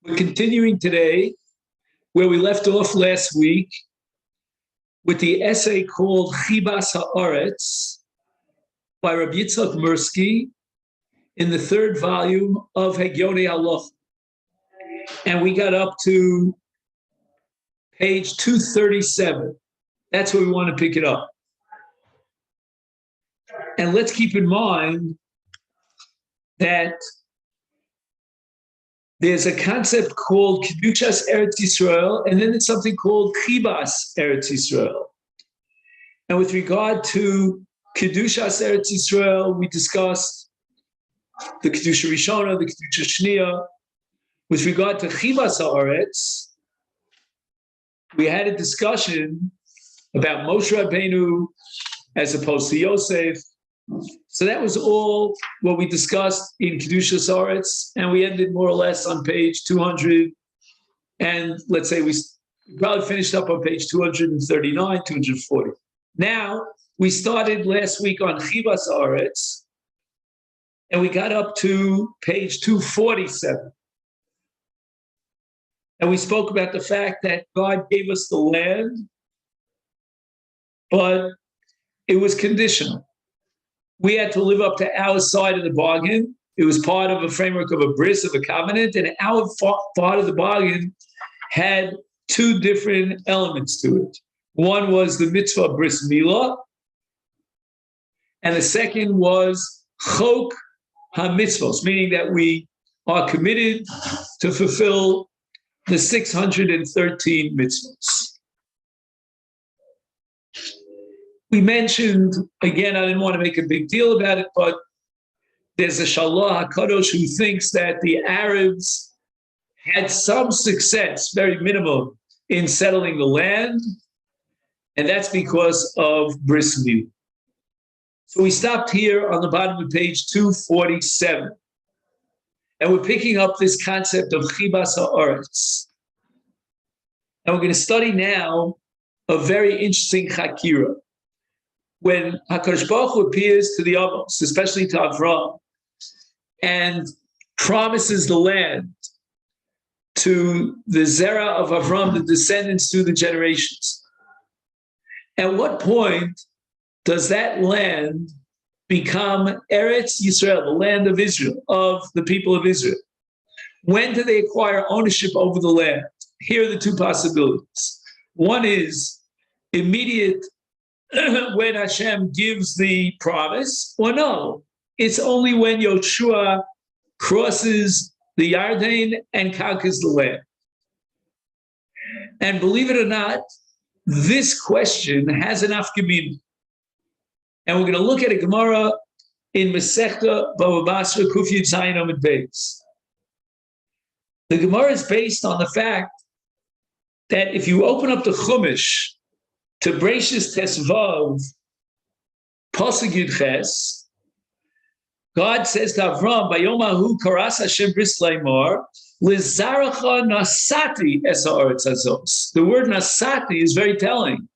We're continuing today where we left off last week with the essay called Chibat HaAretz by Rabbi Yitzchak Mirsky in the third volume of Hegyonei Halacha. And we got up to page 237. That's where we want to pick it up. And let's keep in mind that there's a concept called Kedushas Eretz Yisrael, and then there's something called Chibat Eretz Yisrael. And with regard to Kedushas Eretz Yisrael, we discussed the Kedusha Rishona, the Kedusha Shniya. With regard to Chibat HaAretz, we had a discussion about Moshe Rabbeinu as opposed to Yosef. So that was all what we discussed in Kedushas HaAretz, and we ended more or less on page 200. And let's say we probably finished up on page 239, 240. Now, we started last week on Chibat HaAretz, and we got up to page 247. And we spoke about the fact that God gave us the land, but it was conditional. We had to live up to our side of the bargain. It was part of a framework of a bris, of a covenant, and our part of the bargain had two different elements to it. One was the mitzvah bris milah, and the second was chok ha-mitzvos, meaning that we are committed to fulfill the 613 mitzvahs. We mentioned, again, I didn't want to make a big deal about it, but there's a Shalom HaKadosh who thinks that the Arabs had some success, very minimal, in settling the land, and that's because of Bris Milah. So we stopped here on the bottom of page 247, and we're picking up this concept of Chibat HaAretz. And we're going to study now a very interesting Chakira. When HaKadosh Baruch Hu appears to the Avos, especially to Avram, and promises the land to the Zerah of Avram, the descendants through the generations, at what point does that land become Eretz Yisrael, the land of Israel, of the people of Israel? When do they acquire ownership over the land? Here are the two possibilities. One is immediate when Hashem gives the promise, or no, it's only when Yoshua crosses the Yarden and conquers the land. And believe it or not, this question has an afkamin. And we're going to look at a Gemara in Masechta Bava Basra Kuf Yud Zayin Amud Beis. The Gemara is based on the fact that if you open up the Chumash to Bereishis Tesvav, Pasuk Yud Ches, God says to Avram, "Bayom hahu karas Hashem bris laimar, lizaracha nasati es haaretz hazos." The word nasati is very telling.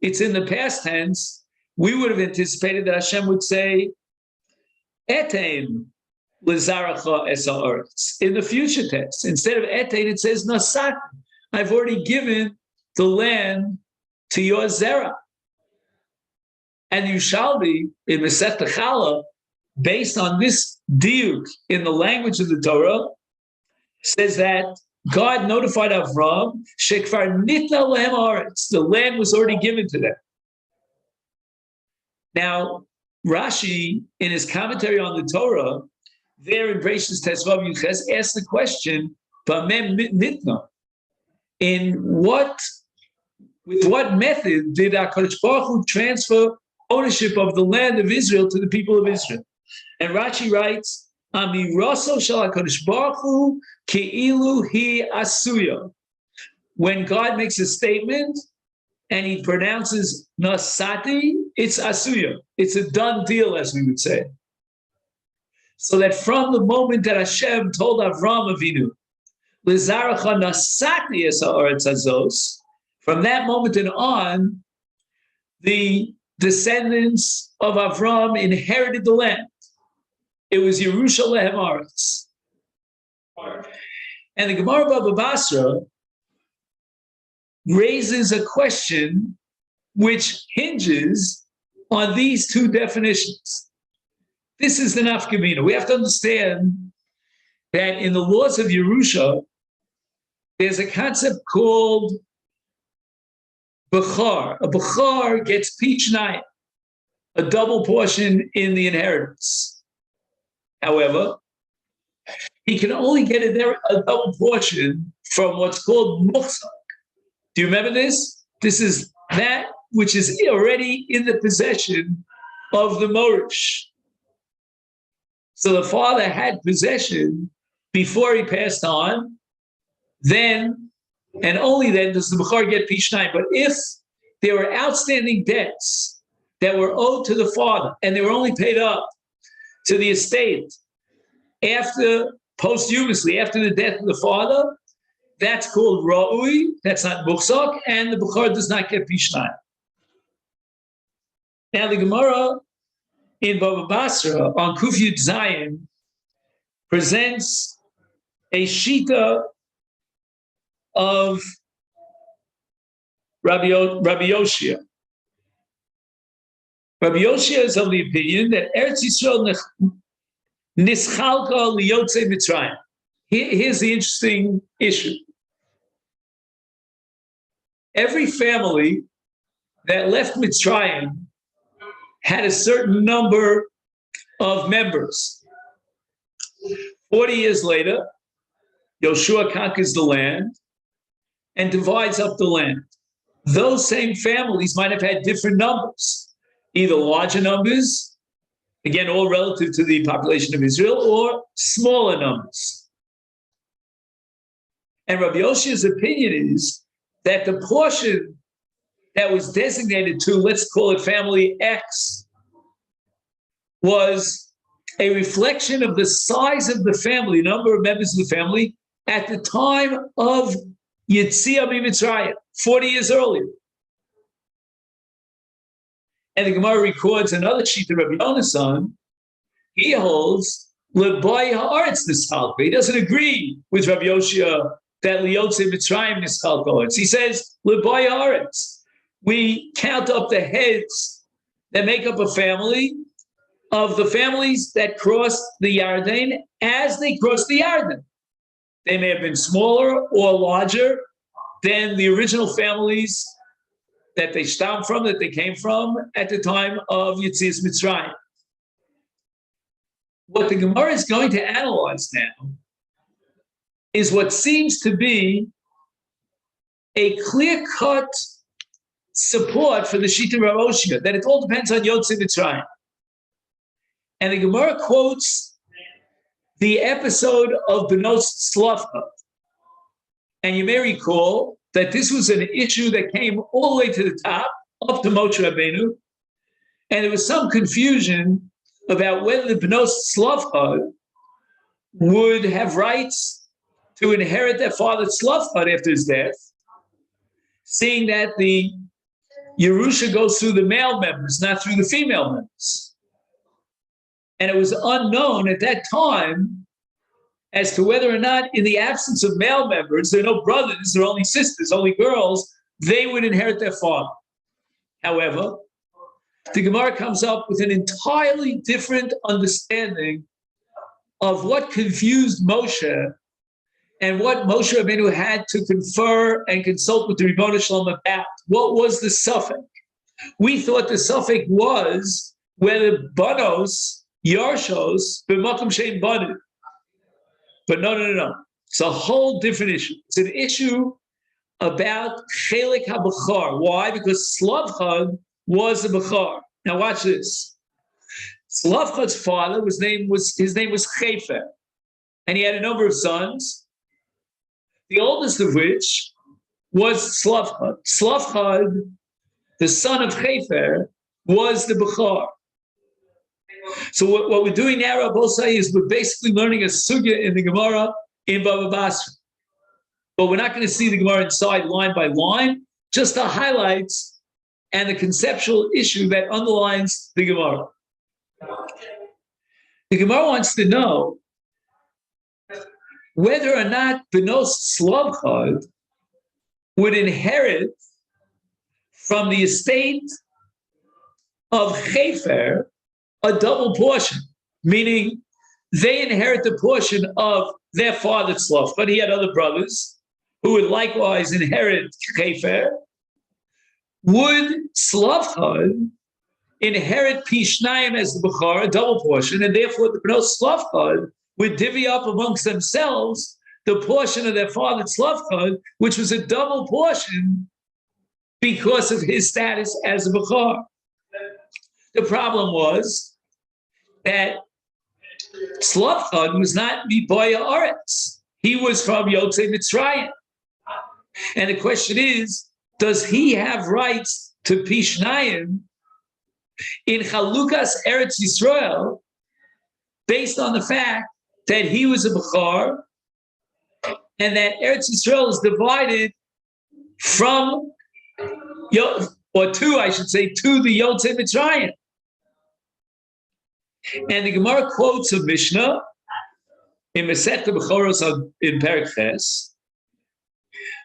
It's in the past tense. We would have anticipated that Hashem would say, "Etein lizaracha es haaretz." In the future tense, instead of etein, it says nasati. I've already given the land to your Zerah. And you shall be, in Masechta Chala, based on this diuk in the language of the Torah, says that God notified Avram, Shekvar nitna lehem haaretz, the land was already given to them. Now, Rashi, in his commentary on the Torah, there in Bereishis Tesvav Yud Ches, asked the question, Bamem nitna, with what method did HaKadosh Baruch Hu transfer ownership of the land of Israel to the people of Israel? And Rashi writes, Amiraso shel HaKadosh Baruch Hu ke'ilu hi asuya. When God makes a statement and he pronounces nasati, it's asuya. It's a done deal, as we would say. So that from the moment that Hashem told Avram Avinu, Lizaracha nasati es haaretz hazos, from that moment and on, the descendants of Avram inherited the land. It was Yerusha lehem haaretz. And the Gemara Baba Basra raises a question which hinges on these two definitions. This is the nafkamina. We have to understand that in the laws of Yerusha, there's a concept called Bechar. A Bechar gets Pichnayim, a double portion in the inheritance. However, he can only get a double portion from what's called Muchzak. Do you remember this? This is that which is already in the possession of the Morish. So the father had possession before he passed on, then and only then does the Bechar get Pishnai. But if there were outstanding debts that were owed to the father and they were only paid up to the estate posthumously, after the death of the father, that's called Ra'ui, that's not Muchzak, and the Bechar does not get Pishnai. Now the Gemara in Baba Basra on Kuf Yud Zayin presents a shita of Rabbi Yoshia. Rabbi Yoshia is of the opinion that Eretz Yisrael nischalka liyotze Mitzrayim. Here's the interesting issue. Every family that left Mitzrayim had a certain number of members. 40 years later, Yoshua conquers the land and divides up the land. Those same families might have had different numbers, either larger numbers, again, all relative to the population of Israel, or smaller numbers. And Rabbi Yoshia's opinion is that the portion that was designated to, let's call it family X, was a reflection of the size of the family, number of members of the family, at the time of Yetziah Mitzrayim, 40 years earlier. And the Gemara records another shita, Rabbi Yonasan. He holds Lebai HaAretz Nischalka. He doesn't agree with Rabbi Yoshia that Liyotze Mitzrayim Nischalka. He says Lebai HaAretz. We count up the heads that make up a family of the families that crossed the Yarden as they crossed the Yarden. They may have been smaller or larger than the original families that they stem from, that they came from at the time of Yetzias Mitzrayim. What the Gemara is going to analyze now is what seems to be a clear-cut support for the Shita Rav Oshia, that it all depends on Yotzei Mitzrayim. And the Gemara quotes the episode of Benos Tzlafcha. And you may recall that this was an issue that came all the way to the top, up to Moshe Rabbeinu, and there was some confusion about whether the Benos Tzlafcha would have rights to inherit their father Tzlafcha after his death, seeing that the Yerusha goes through the male members, not through the female members. And it was unknown at that time as to whether or not, in the absence of male members, there are no brothers, there are only sisters, only girls, they would inherit their father. However, the Gemara comes up with an entirely different understanding of what confused Moshe and what Moshe Rabbeinu had to confer and consult with the Ribono Shalom about. What was the suffix? We thought the suffix was whether Banos, Yarshos, B'makom Shein Banim. But no. It's a whole different issue. It's an issue about Chelik HaBechar. Why? Because Slavchad was the Bechar. Now watch this. Slavchad's father, his name was Chefer. And he had a number of sons, the oldest of which was Slavchad. Slavchad, the son of Chefer, was the Bechar. So what we're doing now, Rabbi Osai, is we're basically learning a sugya in the Gemara in Baba Basra. But we're not going to see the Gemara inside line by line, just the highlights and the conceptual issue that underlines the Gemara. The Gemara wants to know whether or not Benos Slavchad would inherit from the estate of Chefer a double portion, meaning they inherit the portion of their father Slavchad. He had other brothers who would likewise inherit Chefer. Would Slavchad inherit Pishnayim as the Bechor, a double portion, and therefore the Benos Slavchad would divvy up amongst themselves the portion of their father Slavchad, which was a double portion because of his status as a Bechor. The problem was that Slavchad was not Miboya HaAretz. He was from Yotzei Mitzrayim. And the question is, does he have rights to Pishnayim in Chalukas Eretz Yisrael based on the fact that he was a Bechor and that Eretz Yisrael is divided from, or to, I should say, to the Yotzei Mitzrayim? And the Gemara quotes a Mishnah in Masechta Bechoros in Perek Ches,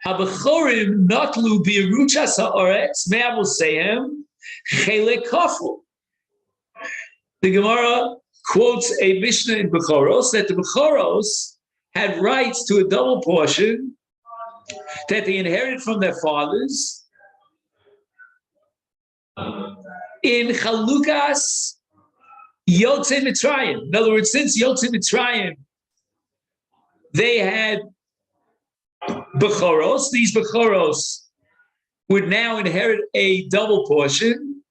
HaBechorim notlu biruchas ha'aretz me'avosehem chelek kaful. The Gemara quotes a Mishnah in Bechoros that the Bechoros had rights to a double portion that they inherited from their fathers in Chalukas Yotzei Mitzrayim. In other words, since Yotzei Mitzrayim, they had Bechoros. These Bechoros would now inherit a double portion,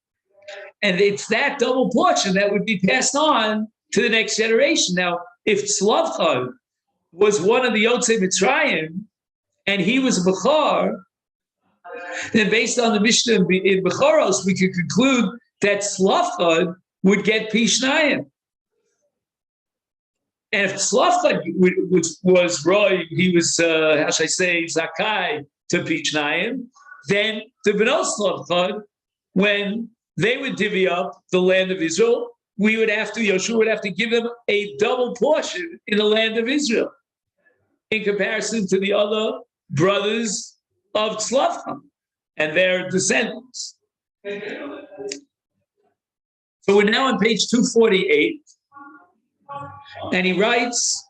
and it's that double portion that would be passed on to the next generation. Now, if Slavchad was one of the Yotzei Mitzrayim, and he was a Bechor, then based on the Mishnah in Bechoros, we could conclude that Slavchad would get Pishnayim. And if Slavchad was Roy, he was, how should I say, Zakai to Pishnayim, then the Benos Slavchad, when they would divvy up the land of Israel, Yoshua would have to give them a double portion in the land of Israel in comparison to the other brothers of Slavchad and their descendants. So we're now on page 248, and he writes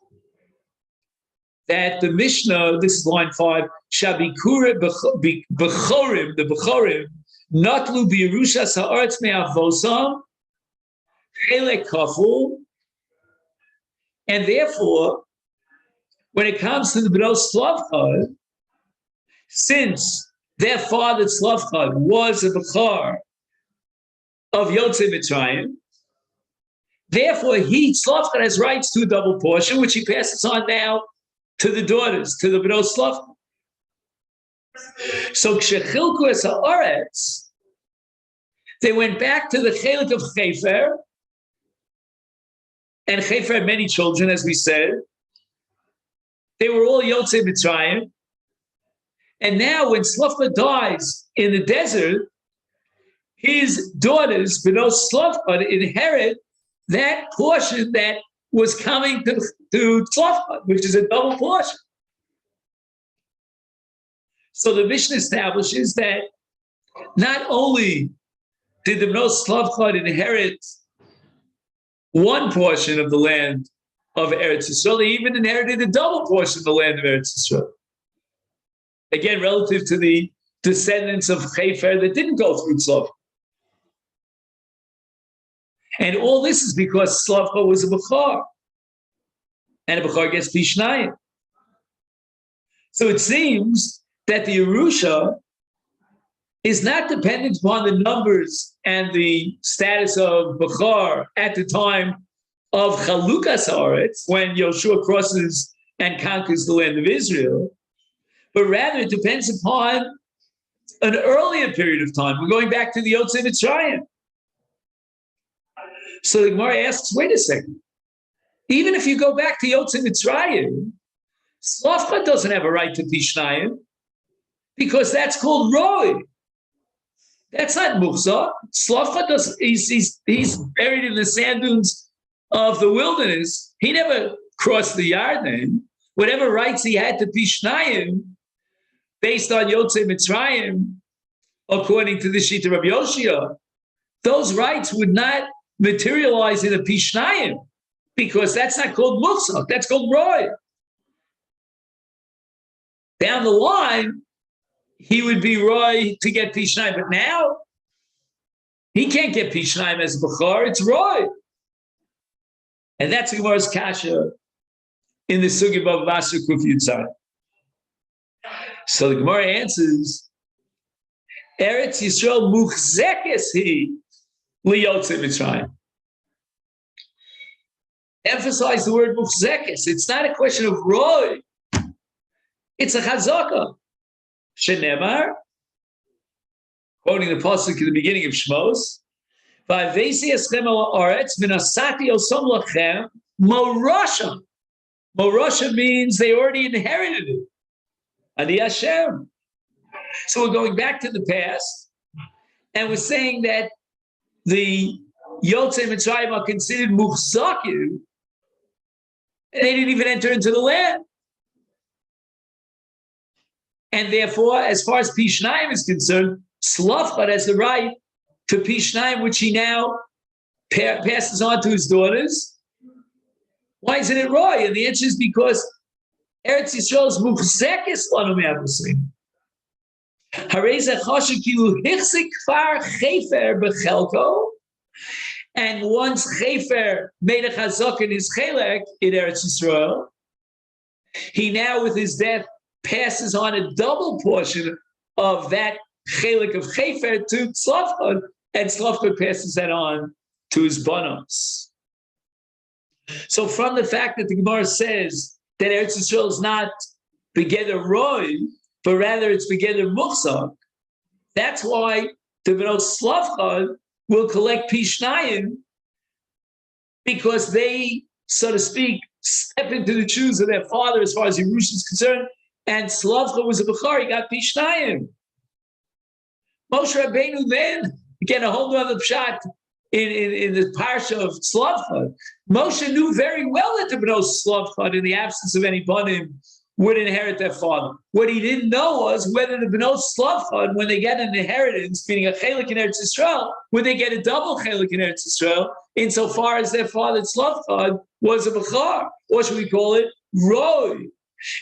that the Mishnah, this is line 5, Shabikure Bechorim, the Bechorim, Notlu Birushas HaAretz Me'avosam, Chelek Kaful, and therefore, when it comes to the Benos Slavchad, since their father Slavchad was a Bechor of Yotzei Mitzrayim, therefore Slavchad has rights to a double portion, which he passes on now to the daughters, to the Benos Slavchad. So Kshechilku es HaAretz, they went back to the Chelik of Chefer, and Chefer had many children, as we said. They were all Yotzei Mitzrayim. And now when Slavchad dies in the desert, his daughters, Benos Slavchad, inherit that portion that was coming to Slavchad, which is a double portion. So the Mishnah establishes that not only did the Benos Slavchad inherit one portion of the land of Eretz Yisrael, they even inherited a double portion of the land of Eretz Yisrael. Again, relative to the descendants of Chefer that didn't go through Slavchad. And all this is because Slavchad was a Bechor, and a Bechor gets Pishnayim. So it seems that the Yerusha is not dependent upon the numbers and the status of Bechor at the time of Chalukas HaAretz, when Yoshua crosses and conquers the land of Israel, but rather it depends upon an earlier period of time. We're going back to the Yotzei Mitzrayim. So the Gemara asks, wait a second. Even if you go back to Yotzei Mitzrayim, Slavchad doesn't have a right to Pishnayim because that's called Roy. That's not Muhzah. Slavchad doesn't. He's buried in the sand dunes of the wilderness. He never crossed the Yarden. whatever rights he had to Pishnayim, based on Yotzei Mitzrayim, according to the Shita of Yoshia, those rights would not materialize in a Pishnayim, because that's not called Muksach, that's called Roy. Down the line, he would be Roy to get Pishnayim, but now he can't get Pishnayim as Bechor, it's Roy. And that's Gemara's Kasha in the Sugi Bava Basra Kuf Yud Zayin. So the Gemara answers, Eretz Yisrael muchzekes hi liyotzei Mitzrayim. Emphasize the word muchzekes. It's not a question of Roy. It's a chazaka. Shenemar, quoting the pasuk in the beginning of Shmos, "Va'avesi eschem al haaretz v'nasati osom lachem morasha." Morasha means they already inherited it. Ani Hashem. So we're going back to the past, and we're saying that the Yotzei Mitzrayim are considered muchzakim, and they didn't even enter into the land. And therefore, as far as Pishnayim is concerned, Slavchad has the right to Pishnayim, which he now passes on to his daughters. Why isn't it Roy? And the answer is because Eretz Yisrael is muchzekes lanu me'avusim. Harei chashu kilu hichzik kfar chefer bechelko. And once Chefer made a chazak in his chelek in Eretz Yisrael, he now, with his death, passes on a double portion of that chelek of Chefer to Tzlavchad, and Tzlavchad passes that on to his banos. So from the fact that the Gemara says that Eretz Yisrael is not begeder Roy, but rather it's begeder Muchzak, that's why the Bnos Tzlavchad will collect Pishnayim, because they, so to speak, step into the shoes of their father as far as Yerusha is concerned, and Slavcha was a Bechor, he got Pishnayim. Moshe Rabbeinu then, again, a whole other pshat in the parsha of Slavcha. Moshe knew very well that the Bnos Slavcha, in the absence of any banim, would inherit their father. What he didn't know was whether the Bnos Slavcha, when they get an inheritance, meaning a chelik in Eretz Yisrael, would they get a double chelik in Eretz Yisrael, insofar as their father Slavcha was a Bechor, or should we call it Roy?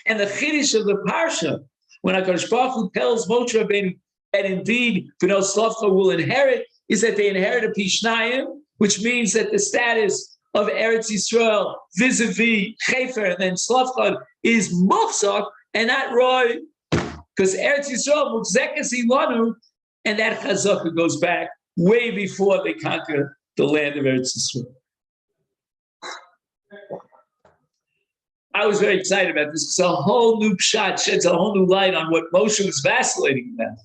And the chiddush of the parsha, when HaKadosh Baruch Hu tells Moshe Rabbeinu that indeed Bnos Slavcha will inherit, is that they inherit a Pishnayim, which means that the status of Eretz Yisrael vis-a-vis Chefer and then Slavchad is Muchzak and not Roy, because Eretz Yisrael Muchzekes Ilanu, and that Chazaka goes back way before they conquer the land of Eretz Yisrael. I was very excited about this because a whole new pshat sheds a whole new light on what Moshe was vacillating about.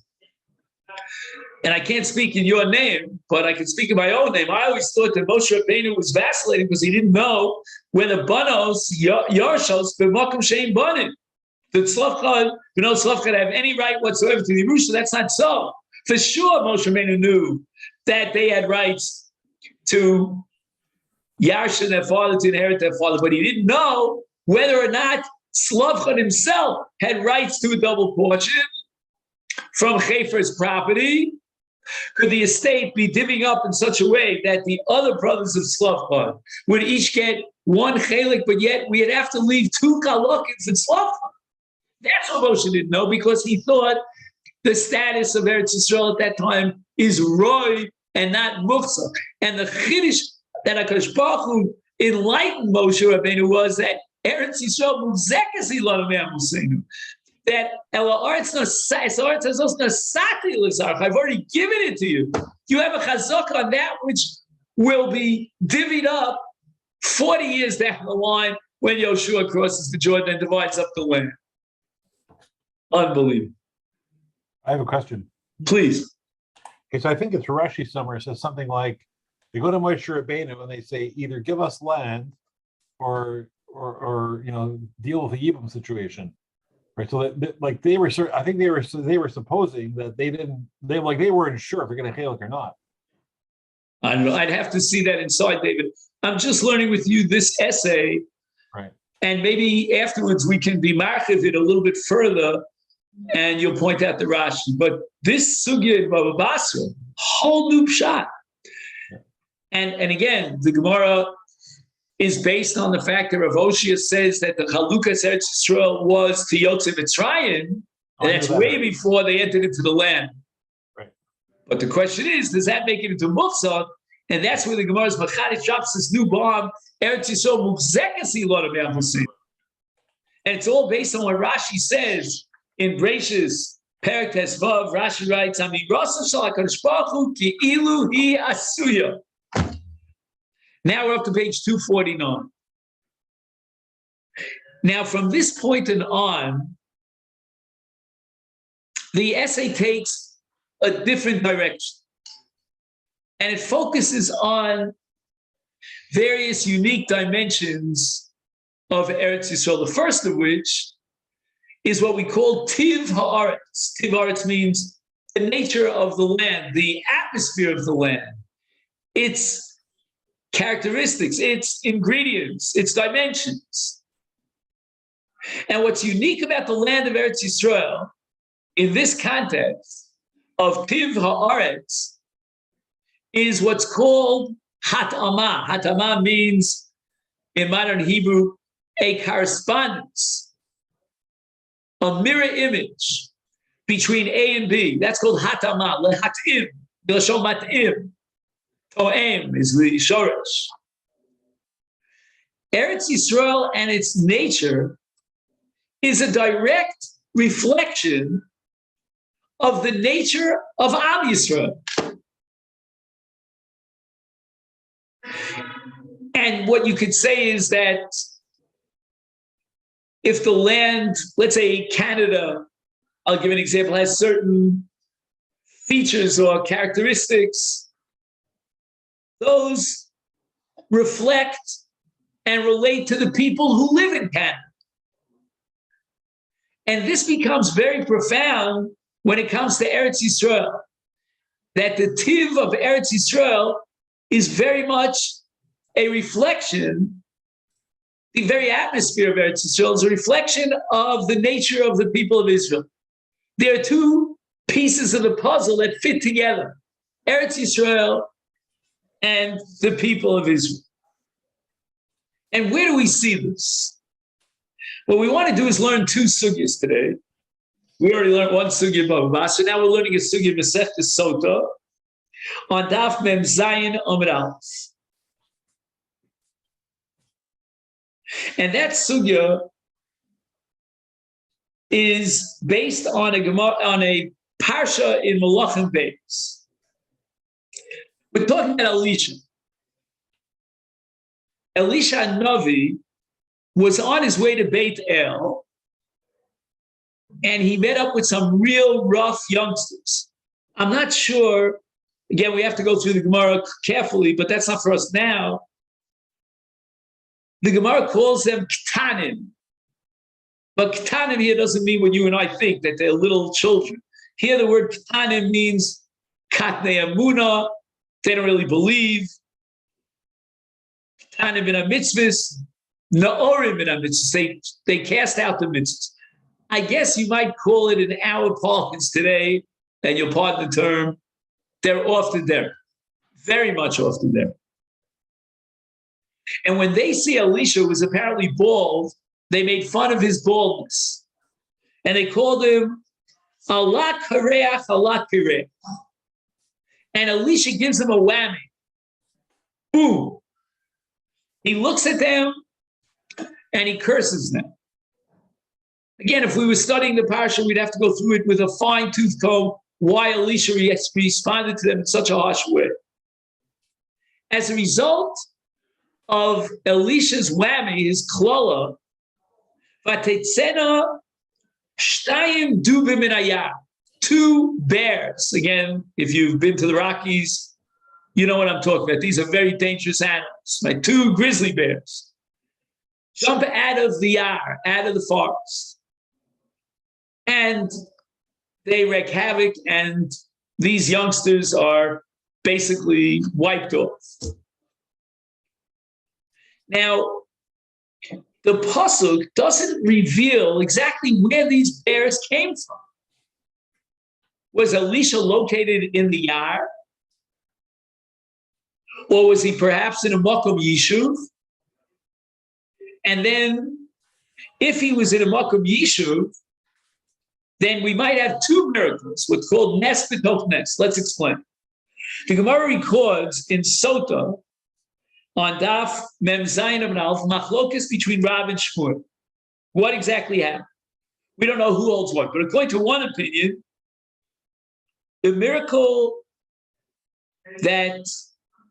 And I can't speak in your name, but I can speak in my own name. I always thought that Moshe Rabbeinu was vacillating because he didn't know whether Banos, Yarshos, B'makom Shein Banim, that Slavchad, B'nos Slavchad have any right whatsoever to the Yerusha. That's not so. For sure, Moshe Rabbeinu knew that they had rights to Yarsha, their father, to inherit their father, but he didn't know whether or not Slavchad himself had rights to a double portion from Chefer's property. Could the estate be divvying up in such a way that the other brothers of Slavchad would each get one chelik, but yet we'd have to leave two kalokins in Slavchad? That's what Moshe didn't know, because he thought the status of Eretz Yisrael at that time is Roy and not Muchzak. And the chiddush that HaKadosh Baruch Hu enlightened Moshe Rabbeinu was that Eretz Yisrael muchzekes ilanu me'avuseinu. That I've already given it to you. You have a chazak on that which will be divvied up 40 years down the line when Yoshua crosses the Jordan and divides up the land. Unbelievable. I have a question. Please. Okay, so I think it's Rashi somewhere says something like, they go to Moshe Rabbeinu and they say, either give us land or deal with the Yibam situation. Right, so that like they were, I think they were supposing that they weren't sure if they're going to chelik or not. I'd have to see that inside, David. I'm just learning with you this essay. Right. And maybe afterwards we can be marchiv it a little bit further, and you'll point out the Rashi. But this sugya in Baba Basra, whole new pshat. And again, the Gemara is based on the fact that Rav Oshia says that the Chalukas Eretz Yisrael was to Yotze Mitzrayim, and that's way before they entered into the land. Right. But the question is, does that make it into Mufsad? And that's where the Gemara's Machadish drops this new bomb, Eretz Yisrael Mufzekas Ilot Ha'Musim. And it's all based on what Rashi says in Breishis, Perek Tesvav. Rashi writes, Amirasa Shal HaKadosh Baruch Hu Ki Ilu Hi Asuya. Now we're up to page 249. Now, from this point on, the essay takes a different direction. And it focuses on various unique dimensions of Eretz Yisrael. The first of which is what we call Tiv HaAretz. Tiv HaAretz means the nature of the land, the atmosphere of the land, its characteristics, its ingredients, its dimensions. And what's unique about the land of Eretz Yisrael in this context of Tiv HaAretz is what's called Hat'ama. Hat'ama means, in modern Hebrew, a correspondence, a mirror image between A and B. That's called Hat'ama, lehat'im, b'lashon mat'im. To'em is the shoresh. Eretz Yisrael and its nature is a direct reflection of the nature of Am Yisrael. And what you could say is that if the land, let's say Canada, I'll give an example, has certain features or characteristics, those reflect and relate to the people who live in Canada. And this becomes very profound when it comes to Eretz Yisrael, that the Tiv of Eretz Yisrael is very much a reflection, the very atmosphere of Eretz Yisrael is a reflection of the nature of the people of Israel. There are two pieces of the puzzle that fit together, Eretz Yisrael and the people of Israel. And where do we see this? What we want to do is learn two sugyas today. We already learned one sugya Baba Basra. Now we're learning a sugya Masechtas Sota on Daf Mem Zayin Amud Aleph. And that sugya is based on a parsha in Malachim Beis. We're talking about Elisha. Elisha Navi was on his way to Beit El, and he met up with some real rough youngsters. I'm not sure, again, we have to go through the Gemara carefully, but that's not for us now. The Gemara calls them Ktanim. But Ktanim here doesn't mean what you and I think, that they're little children. Here the word Ktanim means Katnei Amuna, they don't really believe. Ktanim in a mitzvahs, Na'orim in a mitzvahs, they cast out the mitzvahs. I guess you might call it in our parlance today, and you'll pardon the term, they're off the derech, very much off the derech. And when they see Elisha, who was apparently bald, they made fun of his baldness. And they called him Alak Hareach, Alak Pireach. And Elisha gives him a whammy. Boom. He looks at them and he curses them. Again, if we were studying the parsha, we'd have to go through it with a fine-tooth comb, why Elisha responded to them in such a harsh way. As a result of Elisha's whammy, his klala, Vatetzena shtayim dubim min hayam, two bears. Again, if you've been to the Rockies, you know what I'm talking about. These are very dangerous animals. Like two grizzly bears jump out of the yar, out of the forest, and they wreak havoc, and these youngsters are basically wiped off. Now, the pasuk doesn't reveal exactly where these bears came from. Was Elisha located in the Yar? Or was he perhaps in a Makom Yishuv? And then, if he was in a Makom Yishuv, then we might have two miracles, what's called Nes B'toch Nes. Let's explain. The Gemara records in Sota, on Daf Mem Zayin of Alf, machlokas between Rav and Shmuel. What exactly happened? We don't know who holds what, but according to one opinion, the miracle that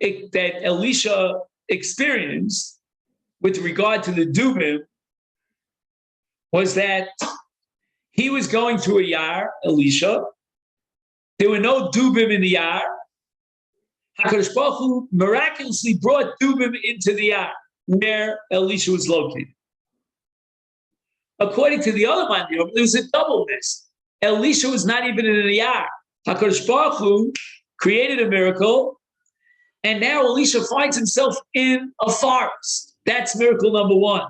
Elisha experienced with regard to the Dubim was that he was going through a Yar, Elisha. There were no Dubim in the Yar. HaKadosh Baruch Hu miraculously brought Dubim into the Yar, where Elisha was located. According to the other Mandium, there was a double miss. Elisha was not even in the Yar. HaKadosh Baruch Hu created a miracle, and now Elisha finds himself in a forest. That's miracle number one.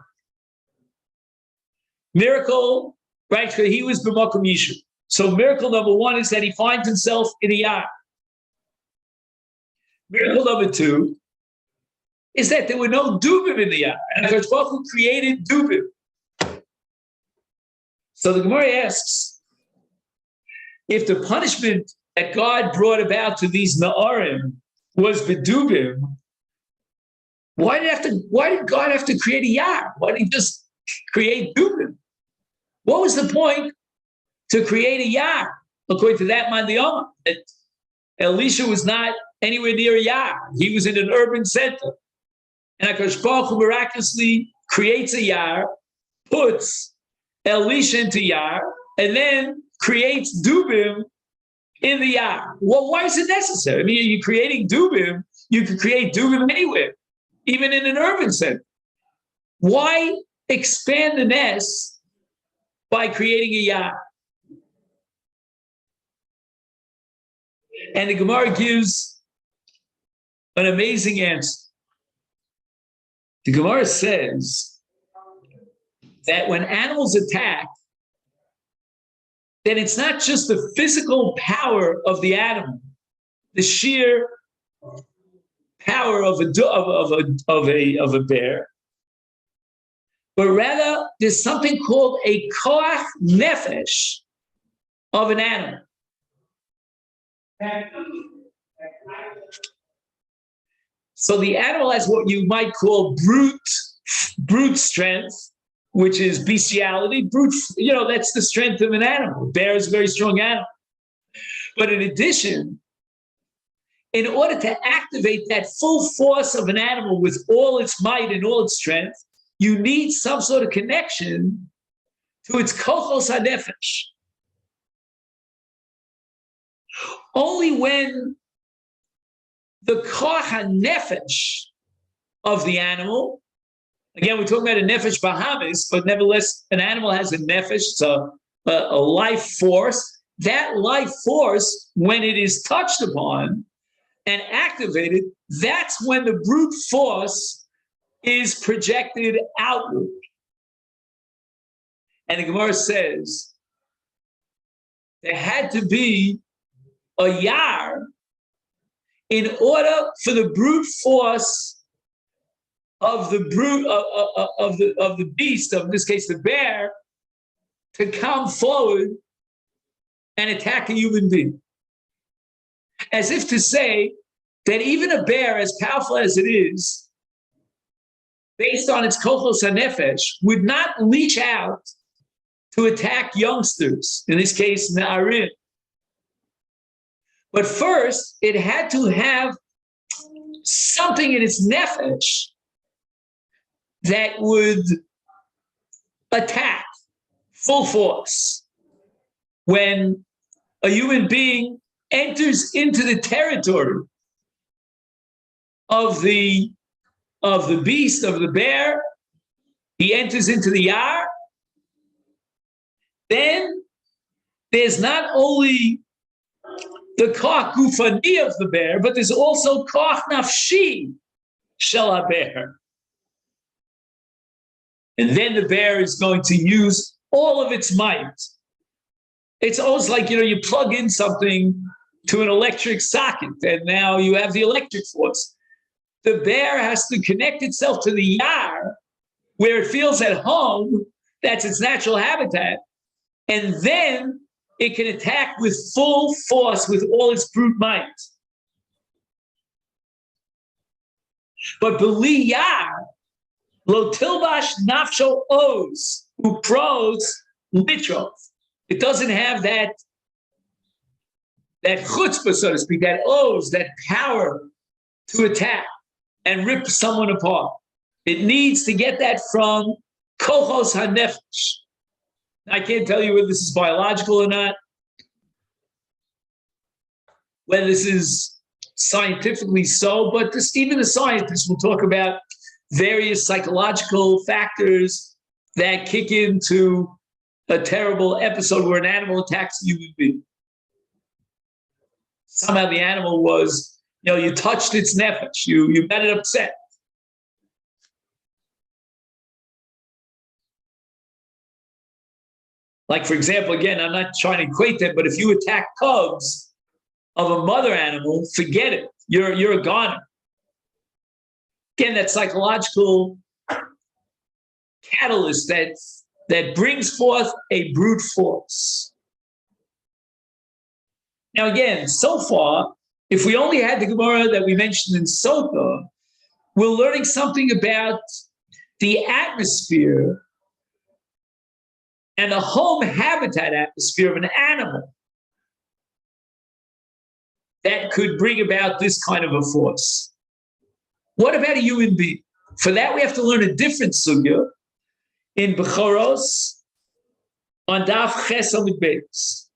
Miracle, right? So he was b'makom yishuv. So miracle number one is that he finds himself in a Yar. Miracle number two is that there were no Dubim in the Yar, and HaKadosh Baruch Hu created Dubim. So the Gemara asks, if the punishment that God brought about to these Na'arim was B'Dubim, why did God have to create a Yar? Why didn't he just create Dubim? What was the point to create a Yar? According to that Mandiyama, that Elisha was not anywhere near a Yar. He was in an urban center. And HaKadosh Baruch Hu miraculously creates a Yar, puts Elisha into Yar, and then creates Dubim in the Yar. Well, why is it necessary? I mean, you're creating Dubim, you could create Dubim anywhere, even in an urban center. Why expand the nest by creating a Yar? And the Gemara gives an amazing answer. The Gemara says that when animals attack, then it's not just the physical power of the animal, the sheer power of a bear, but rather there's something called a koach nefesh of an animal. So the animal has what you might call brute strength, which is bestiality. Brute, that's the strength of an animal. Bear is a very strong animal. But in addition, in order to activate that full force of an animal with all its might and all its strength, you need some sort of connection to its kochos hanefesh. Only when the koach hanefesh of the animal, again, we're talking about a nefesh bahamis, but nevertheless, an animal has a nefesh, it's a life force. That life force, when it is touched upon and activated, that's when the brute force is projected outward. And the Gemara says there had to be a Yar in order for the brute force of the beast, of in this case the bear, to come forward and attack a human being. As if to say that even a bear, as powerful as it is, based on its kochos hanefesh, would not reach out to attack youngsters, in this case, Na'arim. But first, it had to have something in its nefesh that would attack full force when a human being enters into the territory of the beast, of the bear. He enters into the Yar. Then there's not only the koach gufani of the bear, but there's also koach nafshi shel habear. And then the bear is going to use all of its might. It's almost like, you plug in something to an electric socket, and now you have the electric force. The bear has to connect itself to the yar, where it feels at home. That's its natural habitat. And then it can attack with full force with all its brute might. But beli yar, lo tilbash nafsho oz, upros litrov. It doesn't have that chutzpah, so to speak, that oz, that power to attack and rip someone apart. It needs to get that from kochos hanefesh. I can't tell you whether this is biological or not, whether this is scientifically so, but even the scientists will talk about various psychological factors that kick into a terrible episode where an animal attacks a human being. Somehow the animal was, you touched its nefesh, you made it upset. Like, for example, again, I'm not trying to equate that, but if you attack cubs of a mother animal, forget it. You're a goner. Again, that psychological catalyst that brings forth a brute force. Now, again, so far, if we only had the Gemara that we mentioned in Sota, we're learning something about the atmosphere and the home habitat atmosphere of an animal that could bring about this kind of a force. What about a human being? For that, we have to learn a different sugya in Bechoros on Daf Ches Amud Beis.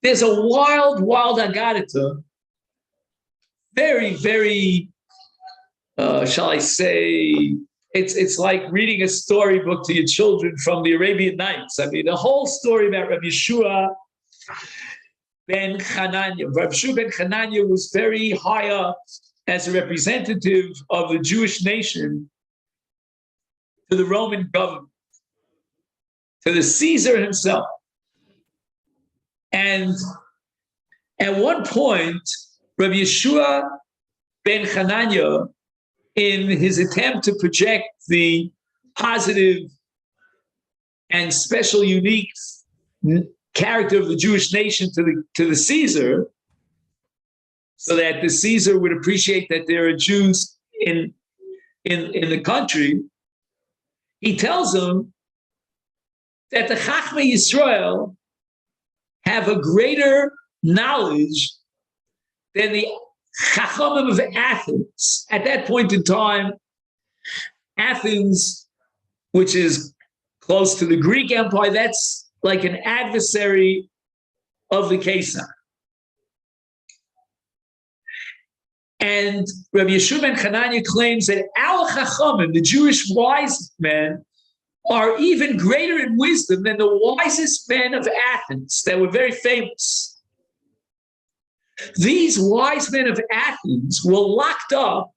There's a wild Agarita, very, very, shall I say, it's like reading a storybook to your children from the Arabian Nights. I mean, the whole story about Rabbi Yeshua ben Chananya. Rabbi Yeshua ben Chananya was very high up as a representative of the Jewish nation to the Roman government, to the Caesar himself. And at one point, Rabbi Yeshua ben Chananya, in his attempt to project the positive and special, unique character of the Jewish nation to the Caesar, so that the Caesar would appreciate that there are Jews in the country, he tells them that the Chachmei Yisrael have a greater knowledge than the Chachamim of Athens. At that point in time, Athens, which is close to the Greek Empire, that's like an adversary of the Caesar. And Rabbi Yeshua ben Chananya claims that our Chachamim, the Jewish wise men, are even greater in wisdom than the wisest men of Athens that were very famous. These wise men of Athens were locked up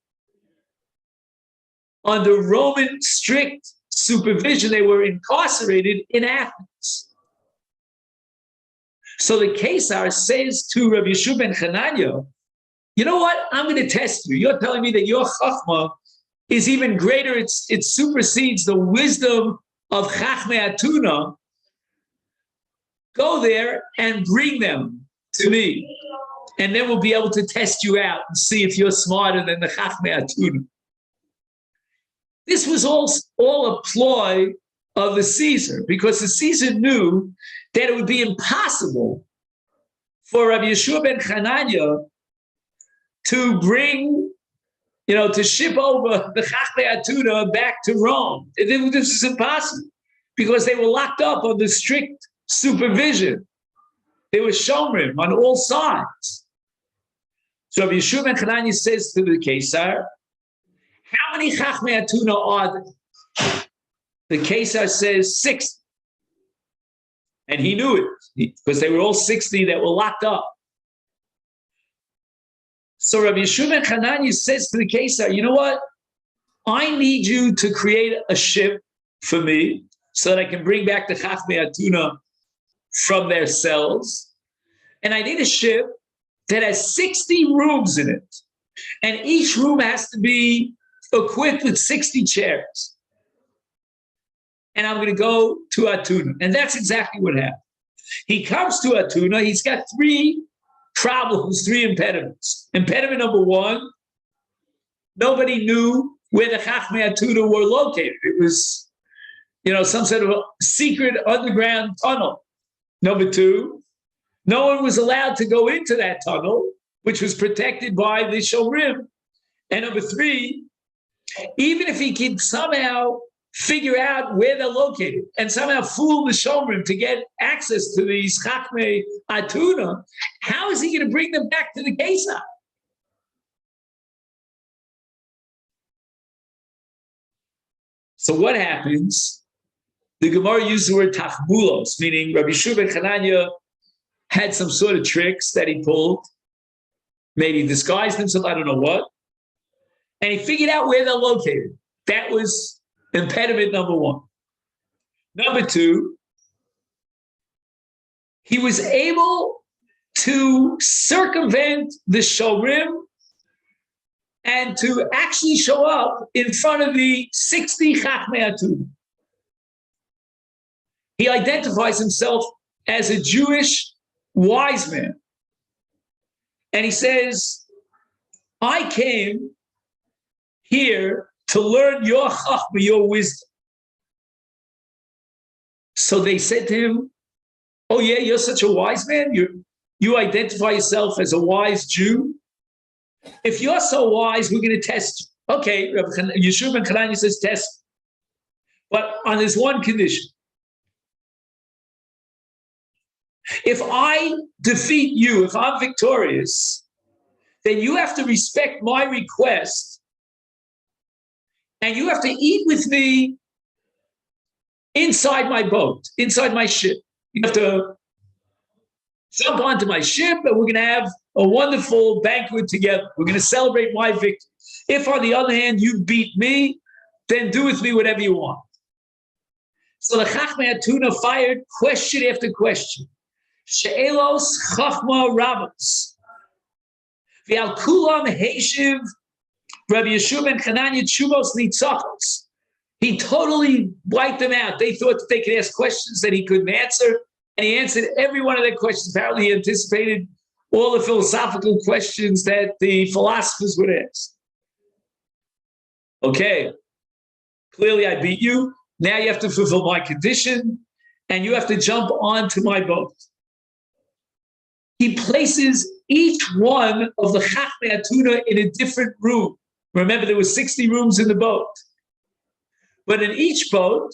under Roman strict supervision. They were incarcerated in Athens. So the Caesar says to Rabbi Yeshua ben Chananya, you know what? I'm going to test you. You're telling me that your Chachma is even greater. It supersedes the wisdom of Chachmei Atuna. Go there and bring them to me. And then we'll be able to test you out and see if you're smarter than the Chachmei Atuna. This was all a ploy of the Caesar, because the Caesar knew that it would be impossible for Rabbi Yeshua ben Chananya to bring, to ship over the Chachmei Atuna back to Rome. This is impossible, because they were locked up under strict supervision. They were shomrim on all sides. So Rabbi Yeshua ben Chananya says to the Caesar, how many Chachmei Atuna are there? The Caesar says 60. And he knew it, because they were all 60 that were locked up. So Rabbi Yeshua ben Chananya says to the Caesar, you know what? I need you to create a ship for me so that I can bring back the Chachmei Atuna from their cells. And I need a ship that has 60 rooms in it. And each room has to be equipped with 60 chairs. And I'm going to go to Atuna. And that's exactly what happened. He comes to Atuna. He's got 3 problems, 3 impediments. Impediment number 1, nobody knew where the Chachmei Atuna were located. It was, some sort of a secret underground tunnel. Number 2, no one was allowed to go into that tunnel, which was protected by the Shomrim. And number 3, even if he can somehow figure out where they're located and somehow fool the Shomrim to get access to these Chachmei Atuna, how is he going to bring them back to the Kesar? So what happens? The Gemara used the word tachbulos, meaning Rabbi Yeshua ben Chananya had some sort of tricks that he pulled, maybe disguised himself, I don't know what, and he figured out where they're located. That was impediment number 1. Number 2, he was able to circumvent the Shomrim and to actually show up in front of the 60 Chachmei Atuna. He identifies himself as a Jewish wise man. And he says, I came here to learn your chachma, your wisdom. So they said to him, oh yeah, you're such a wise man? You identify yourself as a wise Jew? If you're so wise, we're going to test you. Okay, Yeshua ben Chananya says test. But on this one condition. If I defeat you, if I'm victorious, then you have to respect my request and you have to eat with me inside my boat, inside my ship. You have to jump onto my ship and we're going to have a wonderful banquet together. We're going to celebrate my victory. If, on the other hand, you beat me, then do with me whatever you want. So the Chachmei Atuna fired question after question. She'elos chachma rabbos. V'al kulam heishiv Rabbi Yeshua ben Chananya tshuvos nitzachos. He totally wiped them out. They thought that they could ask questions that he couldn't answer, and he answered every one of their questions. Apparently, he anticipated all the philosophical questions that the philosophers would ask. Okay, clearly I beat you. Now you have to fulfill my condition, and you have to jump onto my boat. He places each one of the Chachmei Atuna in a different room. Remember, there were 60 rooms in the boat. But in each boat,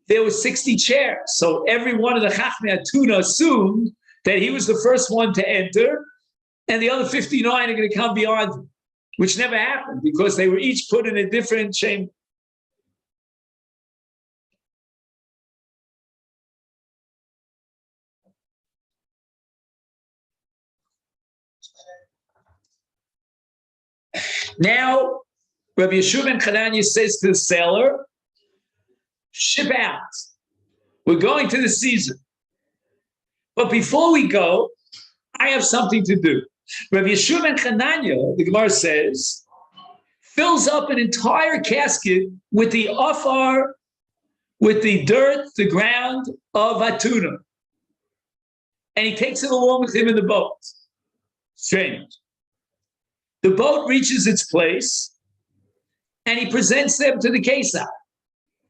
there were 60 chairs. So every one of the Chachmei Atuna assumed that he was the first one to enter, and the other 59 are going to come beyond him, which never happened because they were each put in a different chamber. Now, Rabbi Yeshua ben Chananya says to the sailor, ship out. We're going to the season. But before we go, I have something to do. Rabbi Yeshua ben Chananya, the Gemara says, fills up an entire casket with the afar, with the dirt, the ground of Atuna. And he takes it along with him in the boat. Strange. The boat reaches its place, and he presents them to the Kesar.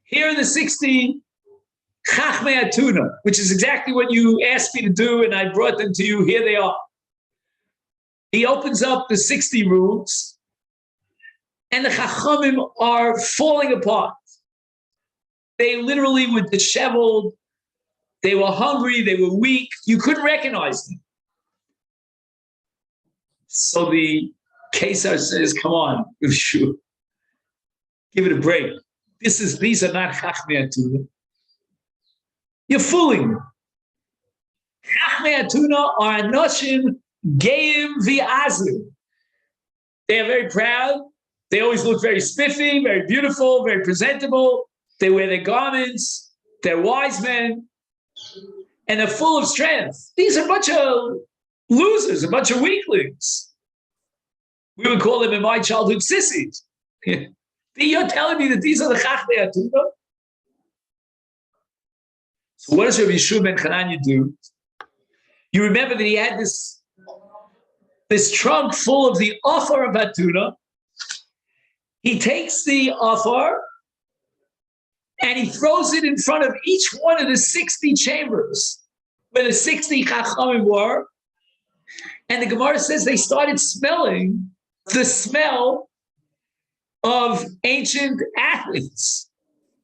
Here are the 60 Chachmei Atuna, which is exactly what you asked me to do, and I brought them to you. Here they are. He opens up the 60 rooms, and the Chachamim are falling apart. They literally were disheveled. They were hungry. They were weak. You couldn't recognize them. So the Kesar says, come on, sure. Give it a break. These are not Chachmei Atuna. You're fooling me. Chachmei Atuna are Anoshim Geim V'Azim. They are very proud. They always look very spiffy, very beautiful, very presentable. They wear their garments. They're wise men. And they're full of strength. These are a bunch of losers, a bunch of weaklings. We would call them in my childhood sissies. You're telling me that these are the Chachdei Atuna? So what does Rabbi Yeshua ben Chananya do? You remember that he had this trunk full of the offer of Atuna. He takes the offer and he throws it in front of each one of the 60 chambers where the 60 Chachamim were. And the Gemara says they started smelling the smell of ancient Athens,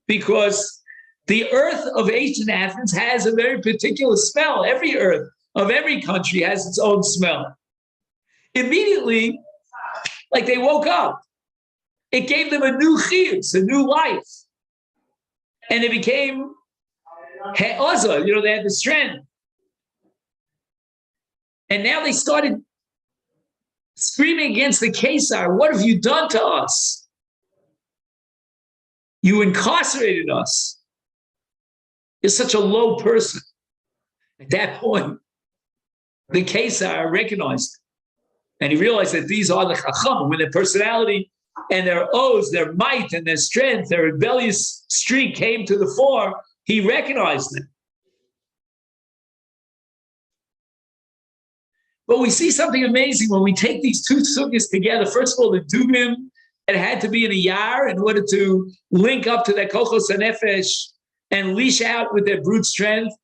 because the earth of ancient Athens has a very particular smell. Every earth of every country has its own smell. Immediately, like they woke up, it gave them a new chiyus, a new life. And it became he'ozah, they had the strength. And now they started screaming against the Caesar, what have you done to us? You incarcerated us. You're such a low person. At that point, the Caesar recognized it. And he realized that these are the Chacham, when their personality and their oaths, their might and their strength, their rebellious streak came to the fore, he recognized them. But we see something amazing when we take these two sugyas together. First of all, the dugim, it had to be in a yar in order to link up to their kochos hanefesh and leash out with their brute strength.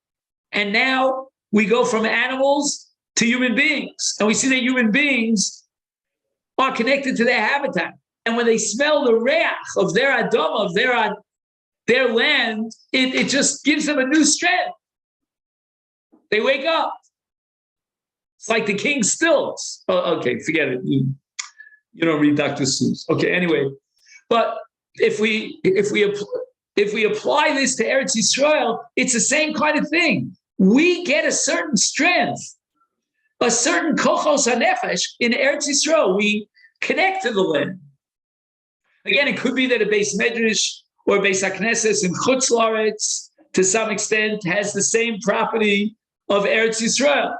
And now we go from animals to human beings. And we see that human beings are connected to their habitat. And when they smell the reach of their adama, of their land, it just gives them a new strength. They wake up. It's like the king stills. Oh, okay, forget it. You don't read Dr. Seuss. Okay, anyway. But if we apply this to Eretz Yisrael, it's the same kind of thing. We get a certain strength, a certain kochos hanefesh in Eretz Yisrael. We connect to the land. Again, it could be that a Beis Medrash or a Beis HaKnesses in Chutz La'aretz, to some extent, has the same property of Eretz Yisrael.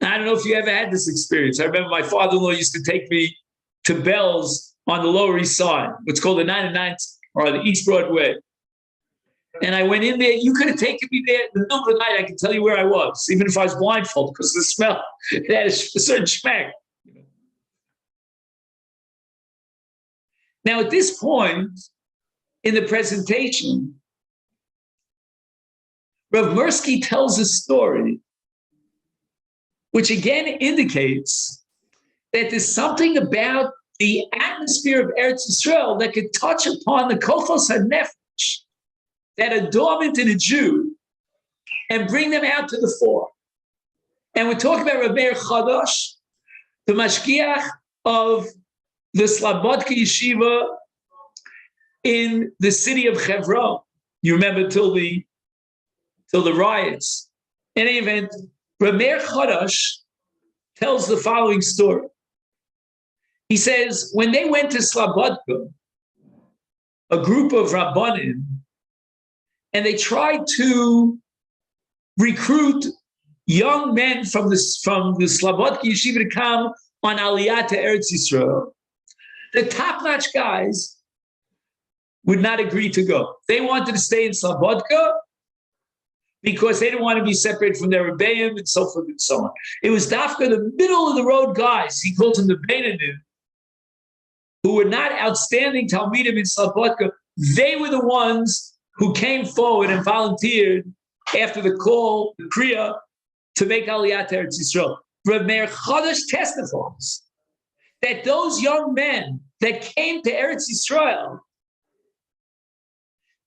I don't know if you ever had this experience. I remember my father-in-law used to take me to Bell's on the Lower East Side, what's called the 99th or the East Broadway. And I went in there. You could have taken me there in the middle of the night. I can tell you where I was, even if I was blindfolded, because the smell, it had a certain schmack. Now, at this point in the presentation, Rav Mirsky tells a story which again indicates that there's something about the atmosphere of Eretz Yisrael that could touch upon the kochos hanefesh that are dormant in a Jew and bring them out to the fore. And we're talking about Rabbi Chadash, the mashgiach of the Slabodka Yeshiva in the city of Hebron. You remember till the riots. In any event, Rameir Chadash tells the following story. He says, when they went to Slabodka, a group of Rabbanim, and they tried to recruit young men from the Slabodka Yeshiva to come on Aliyah to Eretz Yisrael, the top-notch guys would not agree to go. They wanted to stay in Slabodka because they didn't want to be separated from their rebbeim and so forth and so on. It was Dafka, the middle-of-the-road guys, he calls them the Beinanim, who were not outstanding Talmidim in Slabodka. They were the ones who came forward and volunteered after the call, the Kriya, to make Aliyah to Eretz Yisrael. Rav Meir Chadash testifies that those young men that came to Eretz Yisrael,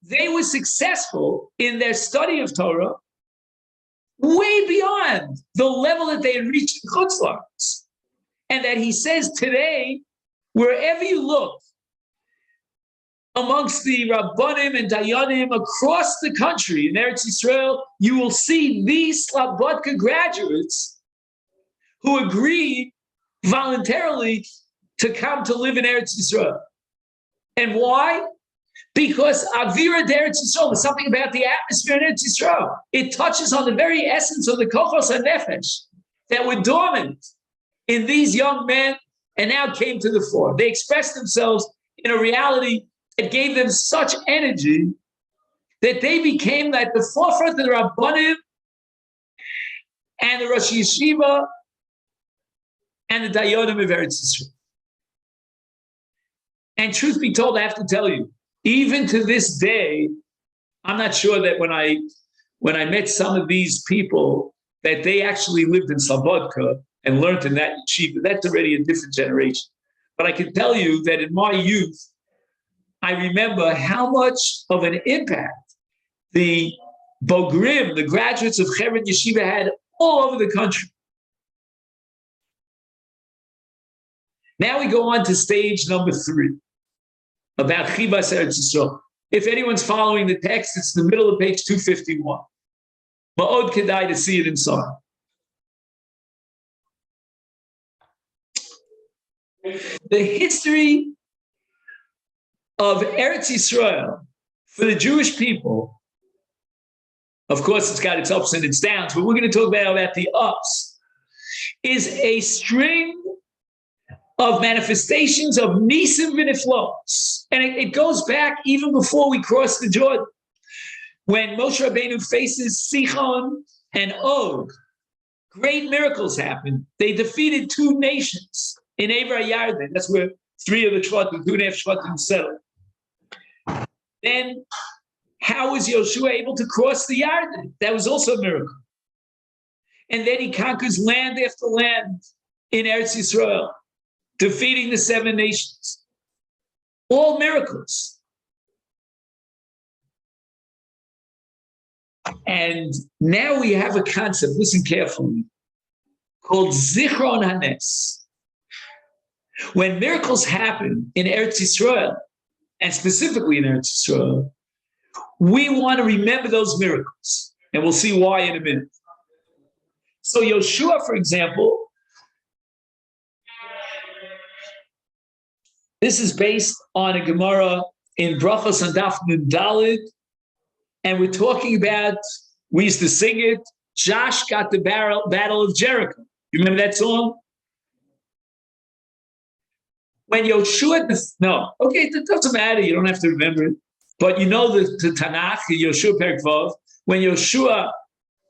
they were successful in their study of Torah way beyond the level that they had reached in Chutz La'aretz. And that he says today, wherever you look, amongst the Rabbanim and Dayanim across the country in Eretz Yisrael, you will see these Slabodka graduates who agreed voluntarily to come to live in Eretz Yisrael. And why? Because Avira de Eretz Yisrael is something about the atmosphere in Eretz Yisrael. It touches on the very essence of the Kochos HaNefesh that were dormant in these young men and now came to the fore. They expressed themselves in a reality that gave them such energy that they became at the forefront of the Rabbanim and the Rosh Yeshiva and the Dayanim of Eretz Yisrael. And truth be told, I have to tell you, even to this day, I'm not sure that when I met some of these people, that they actually lived in Slobodka and learned in that yeshiva. That's already a different generation. But I can tell you that in my youth, I remember how much of an impact the Bogrim, the graduates of Hebron Yeshiva, had all over the country. Now we go on to stage number 3, about Chibas Eretz Yisrael. If anyone's following the text, it's the middle of page 251. Ma'od kedai to see it inside. The history of Eretz Yisrael for the Jewish people, of course, it's got its ups and its downs, but we're going to talk about the ups, is a string of manifestations of Nisim v'Niflos. And it goes back even before we cross the Jordan. When Moshe Rabbeinu faces Sichon and Og, great miracles happened. They defeated 2 nations in Ever Yarden. That's where 3 of the Shvatim, 2.5 Shvatim settled. Then, how was Yoshua able to cross the Yarden? That was also a miracle. And then he conquers land after land in Eretz Yisrael, defeating the 7 nations. All miracles. And now we have a concept, listen carefully, called Zichron HaNes. When miracles happen in Eretz Yisrael, and specifically in Eretz Yisrael, we want to remember those miracles. And we'll see why in a minute. So Yoshua, for example, this is based on a Gemara in Brachos and Daf Nun Daled, and we're talking about, we used to sing it, Josh got the battle of Jericho. You remember that song? When Yoshua, it doesn't matter, you don't have to remember it. But you know the Tanakh, Yoshua Perek Vav, when Yoshua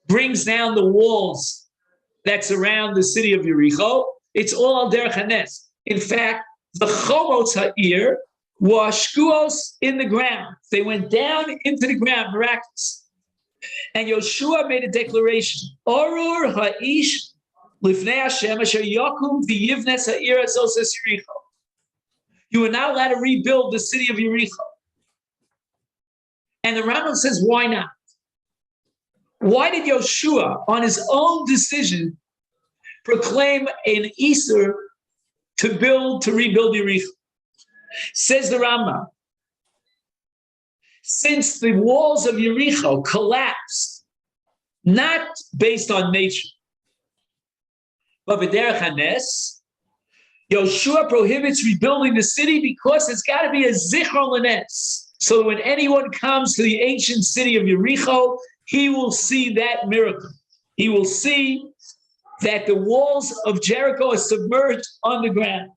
brings down the walls that surround the city of Yericho, it's all al derech hanes. In fact, the Chomotz Ha'ir were shkuos in the ground. They went down into the ground, miraculous. And Yoshua made a declaration, Orur Ha'ish Lifnei Hashem Asher Yakum V'yivnes Ha'ir Azos Yericho. You are not allowed to rebuild the city of Yericho. And the Rambam says, why not? Why did Yoshua, on his own decision, proclaim an Easter to rebuild Yericho? Says the Rambam, since the walls of Yericho collapsed, not based on nature, but b'derech hanes, Yoshua prohibits rebuilding the city because it's got to be a zichron l'nes. So that when anyone comes to the ancient city of Yericho, he will see that miracle. He will see that the walls of Jericho are submerged underground.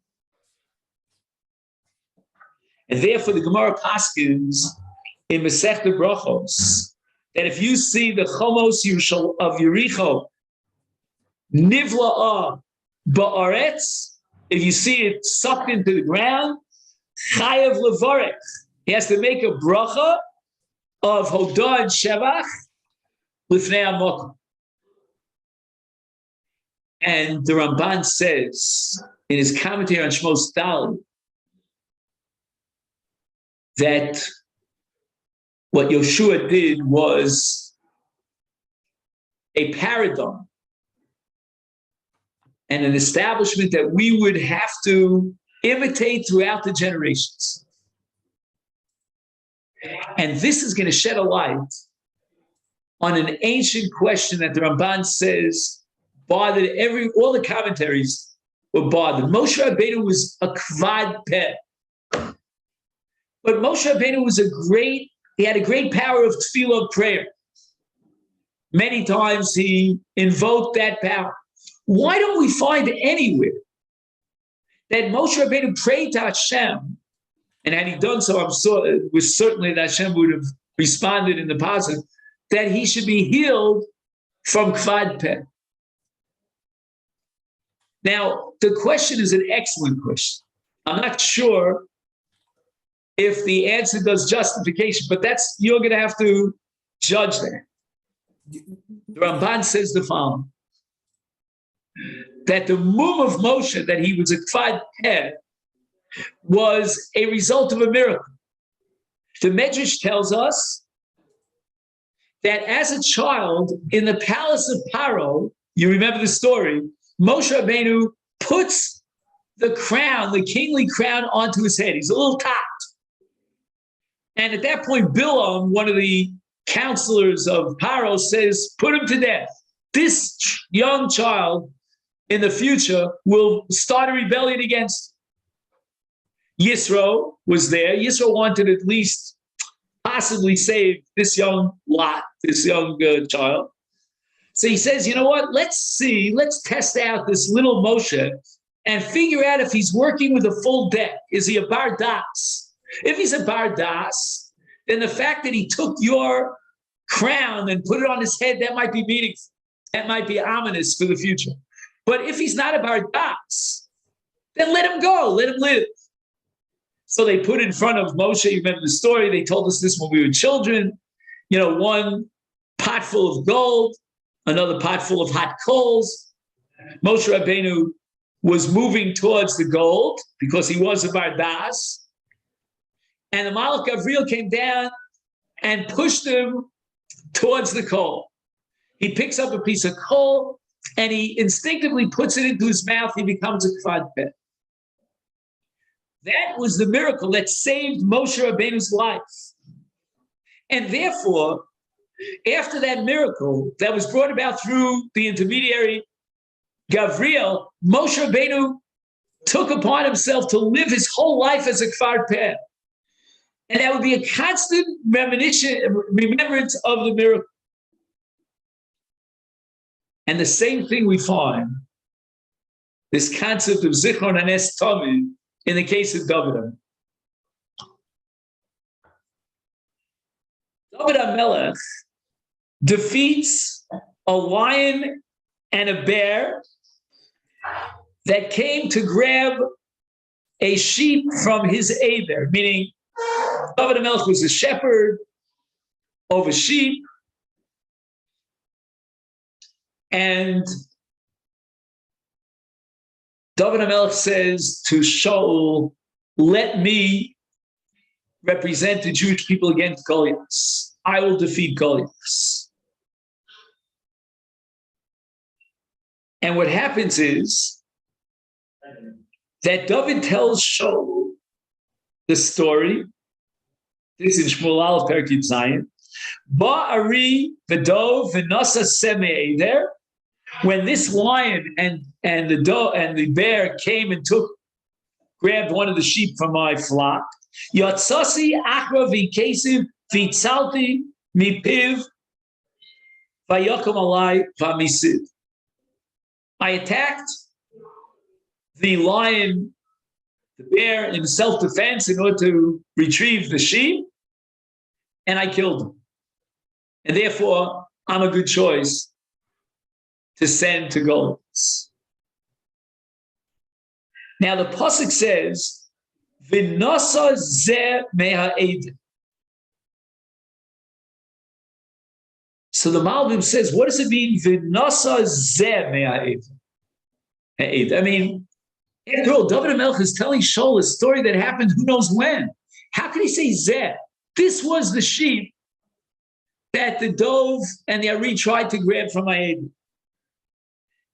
And therefore, the Gemara paskins in Masechta Brachos that if you see the Chomos of Yericho nivla'a ba'aretz, if you see it sucked into the ground, chayav levarech. He has to make a bracha of Hodah and Shevach lifnei hamokum. And the Ramban says in his commentary on Shmos Daled that what Yoshua did was a paradigm and an establishment that we would have to imitate throughout the generations. And this is going to shed a light on an ancient question that the Ramban says bothered all the commentaries were bothered. Moshe Rabbeinu was a kvad peh. But Moshe Rabbeinu was he had a great power of tefillah, prayer. Many times he invoked that power. Why don't we find anywhere that Moshe Rabbeinu prayed to Hashem, and had he done so, it was certainly that Hashem would have responded in the positive, that he should be healed from kvad peh. Now, the question is an excellent question. I'm not sure if the answer does justification, but you're going to have to judge that. The Ramban says the following, that the move of Moshe, that he was a kvad peh, was a result of a miracle. The Medrash tells us that as a child in the palace of Paro, you remember the story, Moshe Rabbeinu puts the crown, the kingly crown, onto his head. He's a little tot. And at that point, Bilam, one of the counselors of Paro, says, put him to death. This young child in the future will start a rebellion against him. Yisro was there. Yisro wanted at least possibly save this young child. So he says, you know what? Let's test out this little Moshe and figure out if he's working with a full deck. Is he a bar das? If he's a bar das, then the fact that he took your crown and put it on his head, that might be meaningful. That might be ominous for the future. But if he's not a bar das, then let him go, let him live. So they put in front of Moshe, you remember the story, they told us this when we were children, one pot full of gold, another pot full of hot coals. Moshe Rabbeinu was moving towards the gold because he was a bar das. And the Malach Gabriel came down and pushed him towards the coal. He picks up a piece of coal and he instinctively puts it into his mouth. He becomes a kvad peh. That was the miracle that saved Moshe Rabbeinu's life. And therefore, after that miracle that was brought about through the intermediary Gabriel, Moshe Rabbeinu took upon himself to live his whole life as a kvad peh. And that would be a constant remembrance of the miracle. And the same thing we find, this concept of Zichron Hanes Tamid, in the case of David. David HaMelech defeats a lion and a bear that came to grab a sheep from his Eider, meaning David HaMelech was a shepherd of a sheep, and David HaMelech says to Shaul, let me represent the Jewish people against Goliath. I will defeat Goliath. And what happens is that David tells Shaul the story. This is Shmuel Aleph Perek Yud Zayin. Ba'ari v'dov v'nasa semei there. When this lion and the bear came and grabbed one of the sheep from my flock, Yatsasi achra v'kesiv v'tzalti mipiv v'yakom alai v'misiv. I attacked the lion, the bear, in self-defense in order to retrieve the sheep, and I killed him. And therefore, I'm a good choice to send to Goliath. Now the pasuk says, "V'nasa zeh me'ha'ed." So the Malbim says, what does it mean? V'nasa zeh me'ha'ed. I mean, after all, David HaMelech is telling Shaul a story that happened who knows when. How can he say zeh? This was the sheep that the dove and the Ari tried to grab from Ha'ed.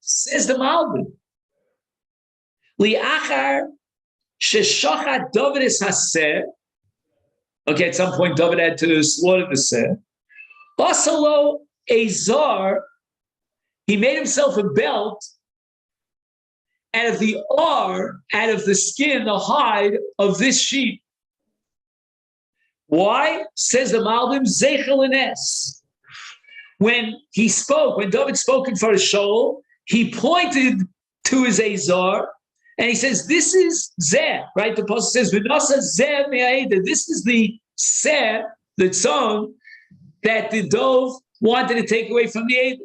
Says the Malbim, Li'achar sheshachat David es haseh. Okay, at some point David had to slaughter the seh. Basalo Azar, he made himself a belt. out of the out of the skin, the hide of this sheep. Why? Says the Malbim, Zeichel Ines. When David spoke in front of Shaul, he pointed to his Azar, and he says, this is Zeh, right? The Apostle says, V'nasa Zeh me'aida. This is the Zeh, the tzon, that the dove wanted to take away from the Eidah.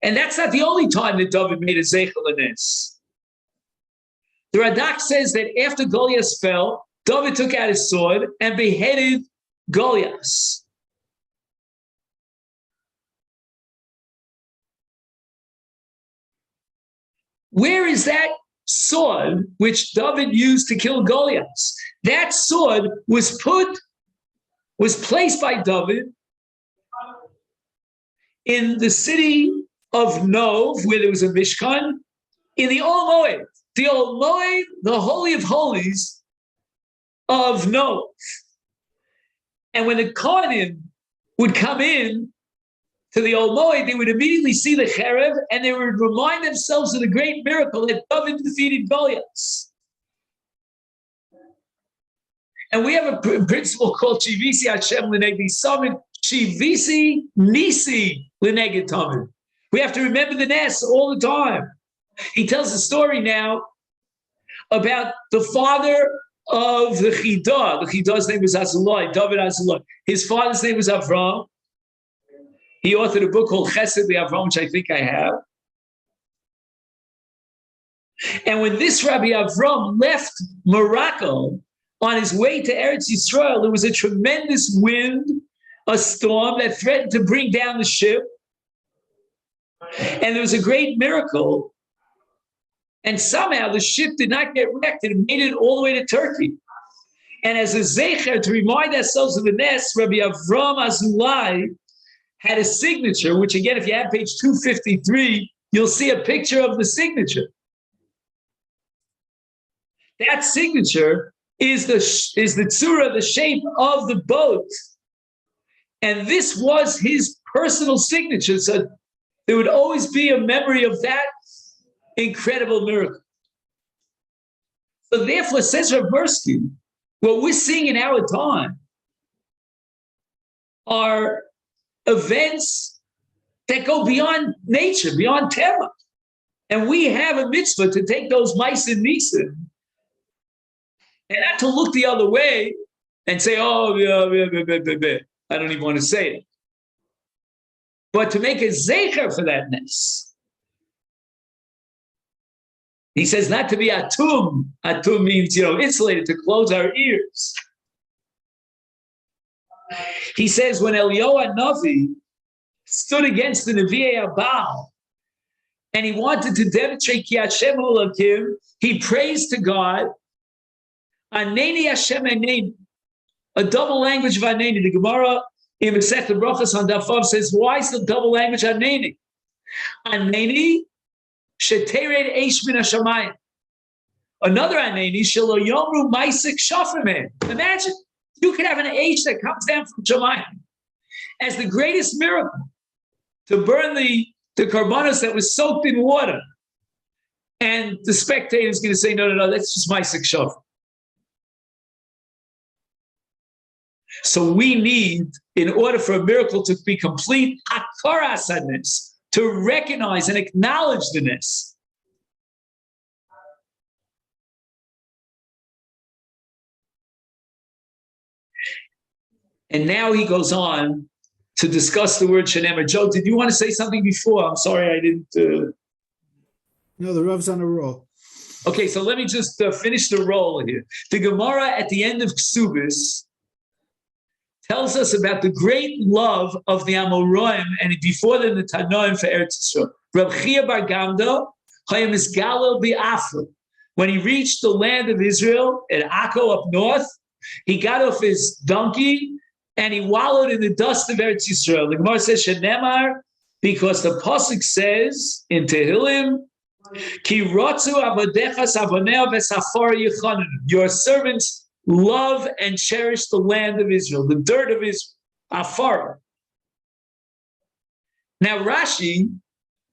And that's not the only time that David made a Zeichel Ines. The Radak says that after Goliath fell, David took out his sword and beheaded Goliath. Where is that sword which David used to kill Goliath? That sword was placed by David in the city of Nov, where there was a Mishkan, in the Ol Moed. The Ol Moed, the Holy of Holies of Nov. And when the Kohanim would come in to the Ol Moed, they would immediately see the Cherev, and they would remind themselves of the great miracle that David defeated Goliath. And we have a principle called Chivisi Hashem L'negdi Samid, Chivisi Nisi L'neged Tamid. We have to remember the Nes all the time. He tells a story now about the father of the Chidah. The Chidah's name was Azulai, David Azulai. His father's name was Avram. He authored a book called Chesed Avram, which I think I have. And when this Rabbi Avram left Morocco on his way to Eretz Yisrael, there was a tremendous wind, a storm that threatened to bring down the ship. And there was a great miracle. And somehow the ship did not get wrecked. It made it all the way to Turkey. And as a zecher, to remind ourselves of the Nes, Rabbi Avram Azulai had a signature, which again, if you have page 253, you'll see a picture of the signature. That signature is the tzura, the shape of the boat. And this was his personal signature. So there would always be a memory of that incredible miracle. So therefore, says Rav Mirsky, what we're seeing in our time are events that go beyond nature, beyond Teva. And we have a mitzvah to take those mice and nisim and not to look the other way and say, oh, I don't even want to say it. But to make a zecher for that ness. He says not to be atum. Atum means, insulated, to close our ears. He says when Eliyahu Navi stood against the Nevi'ei Baal and he wanted to demonstrate Ki Hashem Hu Elokim, he prays to God, Aneni Hashem Aneni, a double language of Aneni. The Gemara in Masechet Brachos on Daf Vav says, why is the double language Aneni? Aneni Shetered Eish Min Hashamayim. Another Aneni Shelo Yomru Maisik Shafimeh. Imagine. You could have an H that comes down from Shemayim as the greatest miracle to burn the karbanos that was soaked in water. And the spectator is going to say, no, that's just Maisik Shafim. So we need, in order for a miracle to be complete, akara asadness, to recognize and acknowledge the ness. And now he goes on to discuss the word shenemar. Joe, did you want to say something before? I'm sorry, I didn't. No, the Rav's on a roll. Okay, so let me just finish the roll here. The Gemara at the end of Ksubis tells us about the great love of the Amoraim and before them the Tanoim for Eretz Yisrael. Reb Chia bar Gamda, Chayim is Galil Bi'afra. When he reached the land of Israel at Akko up north, he got off his donkey and he wallowed in the dust of Eretz Yisrael. The Gemara says Shenemar, because the pasuk says in Tehillim, Ki rotzu avodechas avoneo v'safar yichanu. Your servants love and cherish the land of Israel, the dirt of Israel, Afar. Now Rashi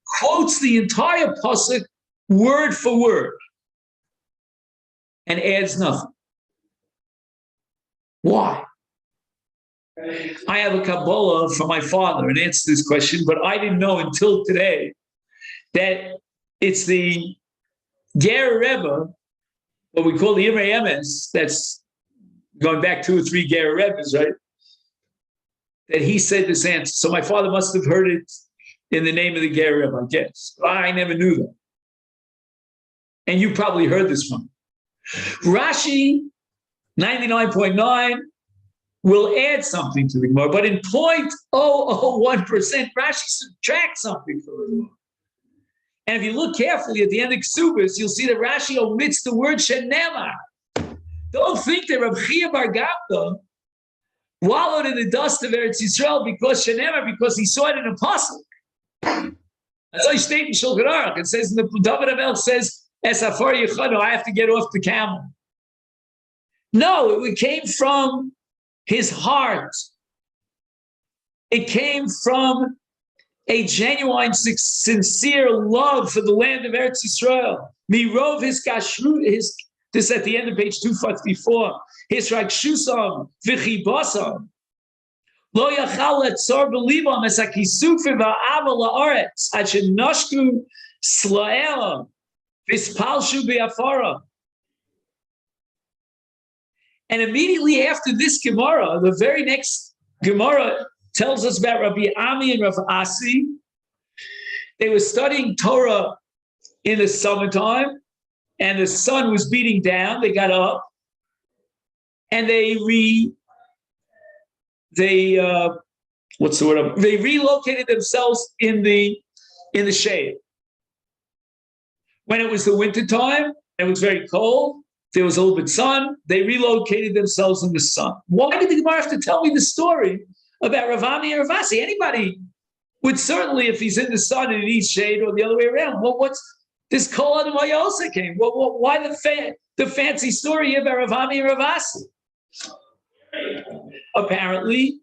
quotes the entire pasuk word for word and adds nothing. Why? I have a Kabbalah from my father and answer this question, but I didn't know until today that it's the Ger Rebbe, what we call the Imrei Emes, that's going back 2 or 3 Ger Rebbes, right? That he said this answer. So my father must have heard it in the name of the Ger Rebbe, I guess. I never knew that. And you probably heard this from Rashi, 99.9, will add something to the Gemara, but in 0.001%, Rashi subtracts something from the Gemara. And if you look carefully at the end of Ksubas, you'll see that Rashi omits the word Shenema. Don't think that Rav Chia Bar Gabda wallowed in the dust of Eretz Yisrael because Shenema, because he saw it in a pasuk. That's why he stated in Shulchan Aruch. It says in the David Amelch says, "Esafar Yechano, I have to get off the camel." No, it came from his heart. It came from a genuine, sincere love for the land of Eretz Yisrael. Mirov his kashrut, this at the end of page 254. His rakshusam v'chibasam lo yachal letzor b'libam es hakisufim va'aval ha'aretz ad shenoshku slaela v'spalshu b'afara. And immediately after this Gemara, the very next Gemara tells us about Rabbi Ami and Rav Asi. They were studying Torah in the summertime, and the sun was beating down. They got up, and they relocated themselves in the shade. When it was the winter time, it was very cold. There was a little bit of sun. They relocated themselves in the sun. Why did the Gemara have to tell me the story about Rav Ami and Rav Asi? Anybody would certainly, if he's in the sun and he needs shade, or the other way around. Well, what's this Kol Adam also came? Why the fancy story about Rav Ami and Rav Asi? Apparently,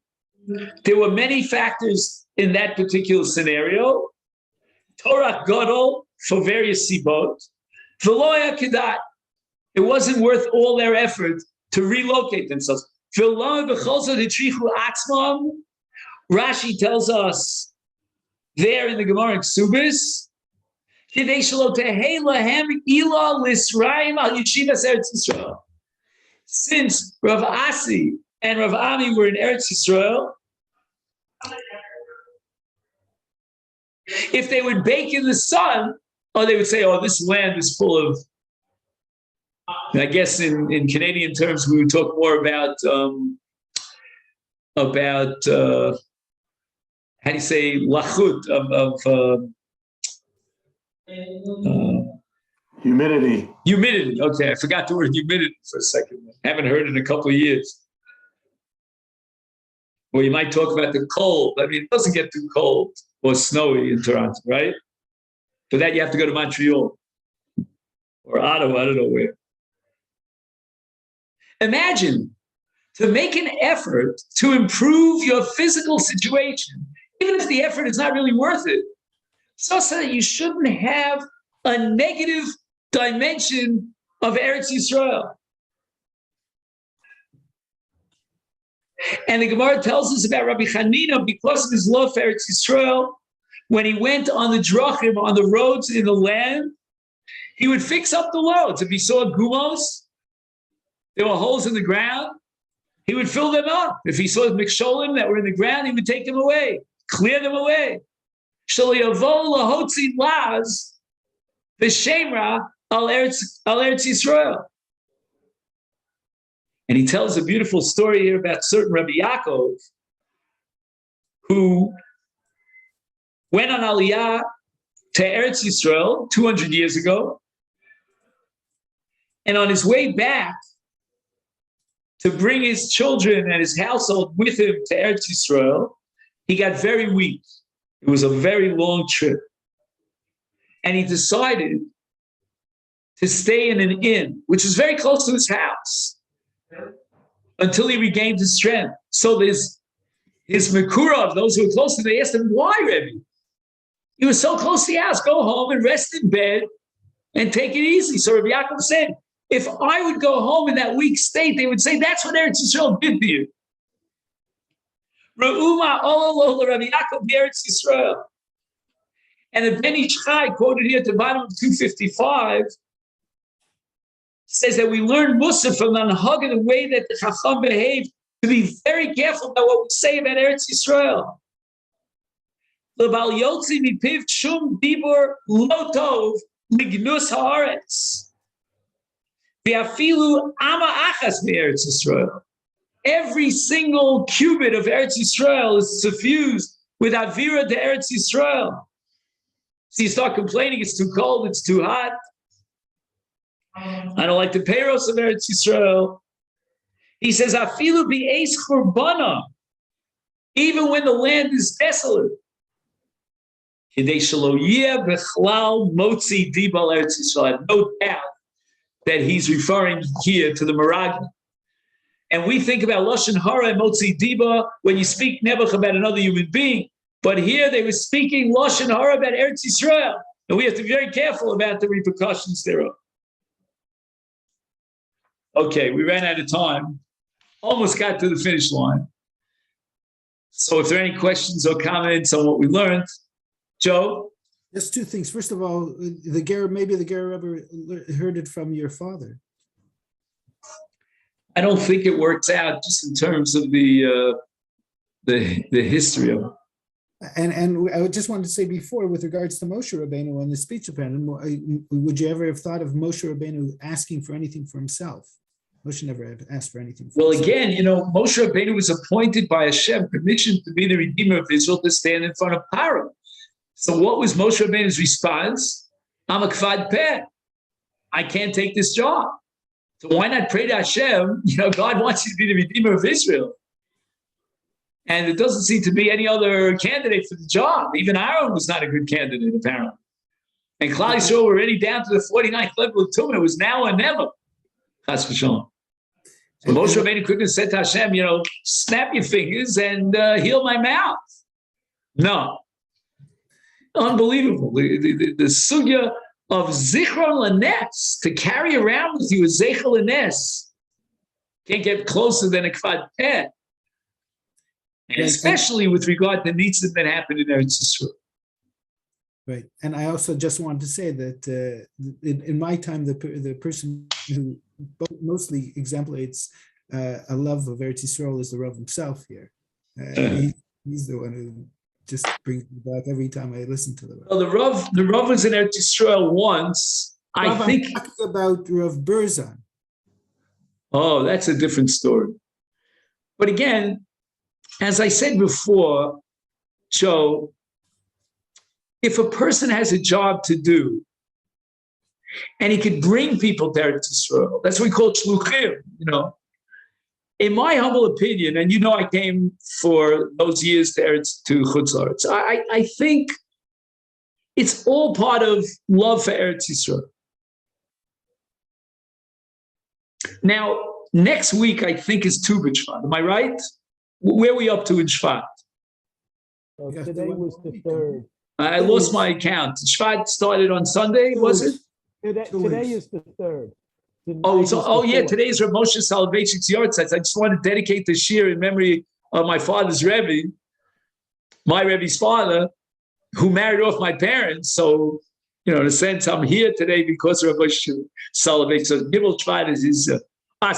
there were many factors in that particular scenario. Torah Gadol for various sibot. V'lo kedat. It wasn't worth all their effort to relocate themselves. Rashi tells us there in the Gemara in Ksubis, since Rav Asi and Rav Ami were in Eretz Yisrael, if they would bake in the sun, or they would say, "Oh, this land is full of," I guess in Canadian terms, we would talk more about how do you say lachut humidity. Humidity. Okay, I forgot the word humidity for a second. I haven't heard it in a couple of years. Well, you might talk about the cold. I mean, it doesn't get too cold or snowy in Toronto, right? For that, you have to go to Montreal or Ottawa. I don't know where. Imagine to make an effort to improve your physical situation, even if the effort is not really worth it, so that you shouldn't have a negative dimension of Eretz Yisrael. And the Gemara tells us about Rabbi Chanina, because of his love for Eretz Yisrael, when he went on the drachim, on the roads in the land, he would fix up the roads. If he saw gumos, there were holes in the ground, he would fill them up. If he saw miksholim that were in the ground, he would take them away, clear them away. Shaliyavo lahotzi laz v'shemra al Eretz Yisrael. And he tells a beautiful story here about certain Rabbi Yaakov who went on Aliyah to Eretz Yisrael 200 years ago. And on his way back to bring his children and his household with him to Eretz Yisrael, he got very weak. It was a very long trip. And he decided to stay in an inn, which was very close to his house, until he regained his strength. So his Mekurah, those who were close to him, they asked him, "Why, Rebbe? He was so close to the house. Go home and rest in bed and take it easy. So Rabbi Yaakov said, if I would go home in that weak state, they would say, that's what Eretz Yisrael did to you. Re'uma ololo Rabbi Yaakov Eretz Yisrael. And the Ben Ish Chai, quoted here at the bottom of 255, says that we learn Musa from the Anhag and the way that the Chacham behaved, to be very careful about what we say about Eretz Yisrael. L'bal yotzi mipiv shum dibur lo tov lignus HaAretz. V'afilu ama achas me'Eretz Yisrael. Every single cubit of Eretz Yisrael is suffused with avira de Eretz Yisrael. So you start complaining, it's too cold, it's too hot. I don't like the peiros of Eretz Yisrael. He says, afilu bi'eis churbana, even when the land is desolate. Kidei shelo yeh bechlal motzi dibal Eretz Yisrael. I have no doubt that he's referring here to the Meraglim. And we think about Lashon Hara and Motzi Diba when you speak Nebuch about another human being. But here they were speaking Lashon Hara about Eretz Yisrael. And we have to be very careful about the repercussions thereof. Okay, we ran out of time. Almost got to the finish line. So if there are any questions or comments on what we learned, Joe? Just two things. First of all, maybe the Ger Rebbe heard it from your father. I don't think it works out just in terms of the history of it. And I just wanted to say before, with regards to Moshe Rabbeinu and the speech of him, would you ever have thought of Moshe Rabbeinu asking for anything for himself? Moshe never asked for anything for himself. Again, Moshe Rabbeinu was appointed by Hashem, commissioned to be the Redeemer of Israel, to stand in front of Paro. So what was Moshe Rabbeinu's response? I'm a kvad peh. I can't take this job. So why not pray to Hashem? God wants you to be the Redeemer of Israel. And it doesn't seem to be any other candidate for the job. Even Aaron was not a good candidate, apparently. And Klal Yisrael were already down to the 49th level of Tumah. It was now or never. Chas v'shalom. So Moshe Rabbeinu quickly said to Hashem, snap your fingers and heal my mouth. No. Unbelievable. The sugya of Zichron Lanes, to carry around with you a Zeichel Lanes. Can't get closer than a Kvad Peh. And especially with regard to nitzim that happened in Eretz Yisrael. Right. And I also just wanted to say that in my time, the person who mostly exemplates a love of Eretz Yisrael is the Rav himself here. He's the one who just brings me back every time I listen to the Rav. Well, the Rav was in Eretz Yisrael once. Rav, I'm talking about Rav Berzon. Oh, that's a different story. But again, as I said before, Joe, if a person has a job to do and he could bring people to Eretz Yisrael, that's what we call shluchim, In my humble opinion, and I came for those years to Chutz La'aretz, I think it's all part of love for Eretz Yisrael. Now, next week, I think, is Tu B'Shvat. Am I right? Where are we up to in Shvat? Today was the third. I lost my account. Shvat started on Sunday, was it? Today is the third. Today is Rav Moshe Soloveitchik's yahrzeit. I just want to dedicate this year in memory of my father's Rebbe, my Rebbe's father, who married off my parents. So, in a sense, I'm here today because of Rav Moshe Soloveitchik. So Gimel Shvat is his.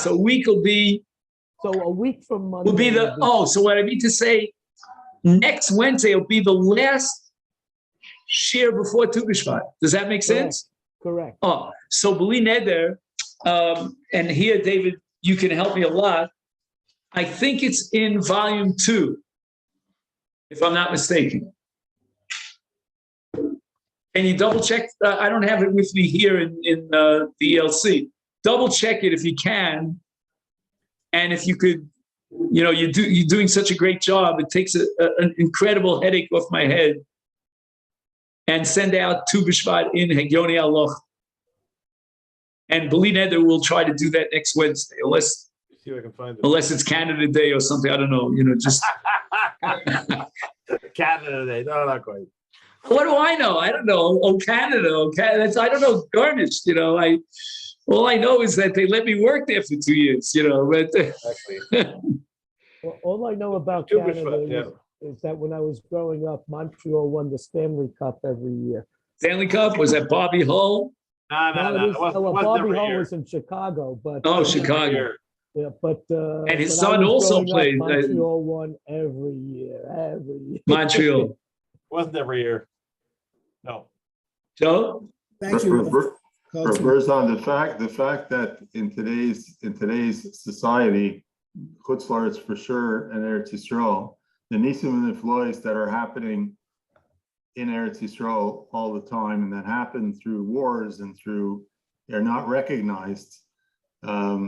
So a week will be. So a week from Monday. Will be so what I mean to say, next Wednesday will be the last shir before Tu B'Shvat. Does that make sense? Correct. So B'li Neder, and here, David, you can help me a lot. I think it's in volume 2, if I'm not mistaken. Can you double check? I don't have it with me here in the ELC. Double check it if you can. And if you could, you're doing such a great job. It takes an incredible headache off my head. And send out Tu B'Shvat in Hegyonei Halacha. And B'li Neder will try to do that next Wednesday, unless See if I can find it. Unless it's Canada Day or something. I don't know. Just Canada Day. No, not quite. What do I know? I don't know. Oh, Canada. Okay, I don't know. Garnished. All I know is that they let me work there for 2 years. But Well, all I know about Too Canada much fun, is that when I was growing up, Montreal won the Stanley Cup every year. Stanley Cup was that Bobby Hull? No. Bobby every Hull year. was in Chicago, but Oh, Wasn't every Chicago. year. yeah, but And his when I son was also growing up, played, Montreal won every year, every year. Montreal. Wasn't every year. No. Joe? Thank you. Carlton. Berzon, the fact that in today's society, Chutz La'aretz for sure, and Eretz Yisrael, the nisim and the floys that are happening in Eretz Yisrael all the time, and that happen through wars and they're not recognized. How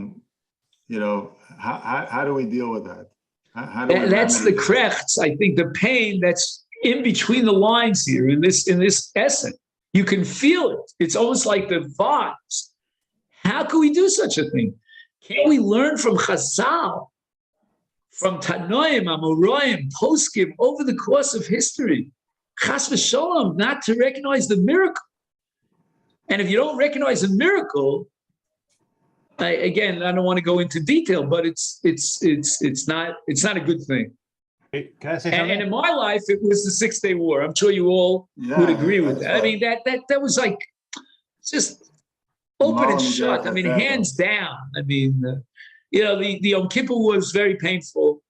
do we deal with that? How do we That's the remedy that? krechts. I think the pain that's in between the lines here in this essay. You can feel it. It's almost like the vibes. How can we do such a thing? Can we learn from Chazal, from Tanoim, Amoraim, Poskim over the course of history? Chas v'sholom, not to recognize the miracle. And if you don't recognize the miracle, I don't want to go into detail, but it's not a good thing. Hey, can I say something? And in my life, it was the 6 Day War. I'm sure you all would agree with that. I mean, that was like just open and shut. I mean, hands down. I mean, the Yom Kippur was very painful,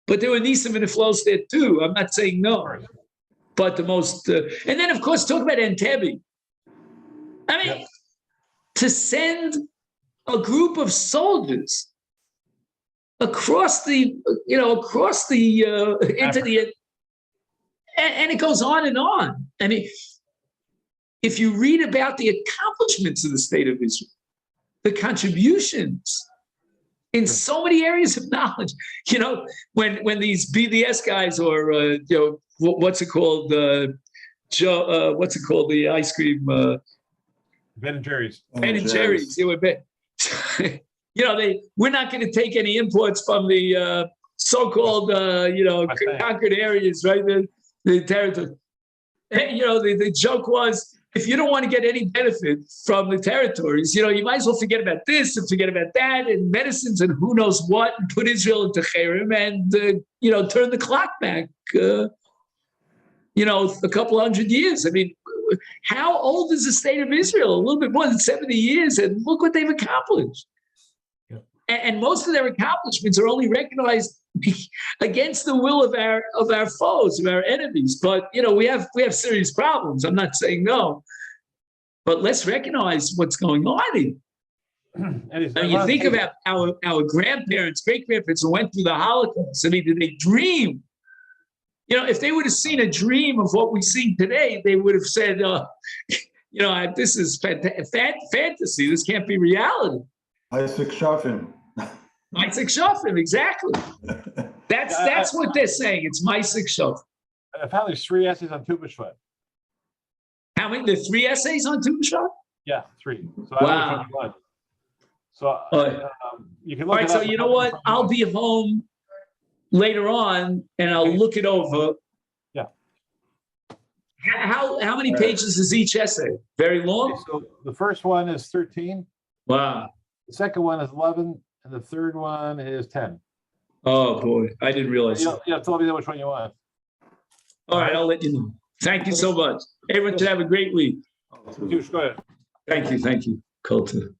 but there were nisim and flows there too. I'm not saying no, but the most, and then of course talk about Entebbe. I mean, to send a group of soldiers across the into the, and it goes on and on. I mean, if you read about the accomplishments of the state of Israel, the contributions in so many areas of knowledge, when these BDS guys or what's it called, what's it called, the ice cream, Ben and Jerry's. Ben and Jerry's, they were we're not going to take any imports from the so-called, conquered areas, right? The territory. And, the joke was, if you don't want to get any benefit from the territories, you might as well forget about this and forget about that and medicines and who knows what, and put Israel into cherem and, turn the clock back, a couple hundred years. I mean, how old is the state of Israel? A little bit more than 70 years, and look what they've accomplished. And most of their accomplishments are only recognized against the will of our foes, of our enemies. But we have serious problems. I'm not saying no, but let's recognize what's going on here. I mean, you think about our grandparents, great-grandparents who went through the Holocaust. I mean, did they dream? If they would have seen a dream of what we see today, they would have said, this is fantasy. This can't be reality. Isaac Shafim. Isaac Shafim, exactly. That's what they're saying. It's Isaac Shafim. I found there's 3 essays on Tu B'Shvat. How many? There are 3 essays on Tu B'Shvat? Yeah, 3. So wow. So you can look. All right. So you know what? I'll be home later on, and I'll look it over. Yeah. How many pages is each essay? Very long. Okay, so the first one is 13. Wow. The second one is 11, and the third one is 10. Oh boy, I didn't realize. You have to let me know which one you want. All right, I'll let you know. Thank you so much. Everyone should have a great week. Go ahead. Thank you, Colton.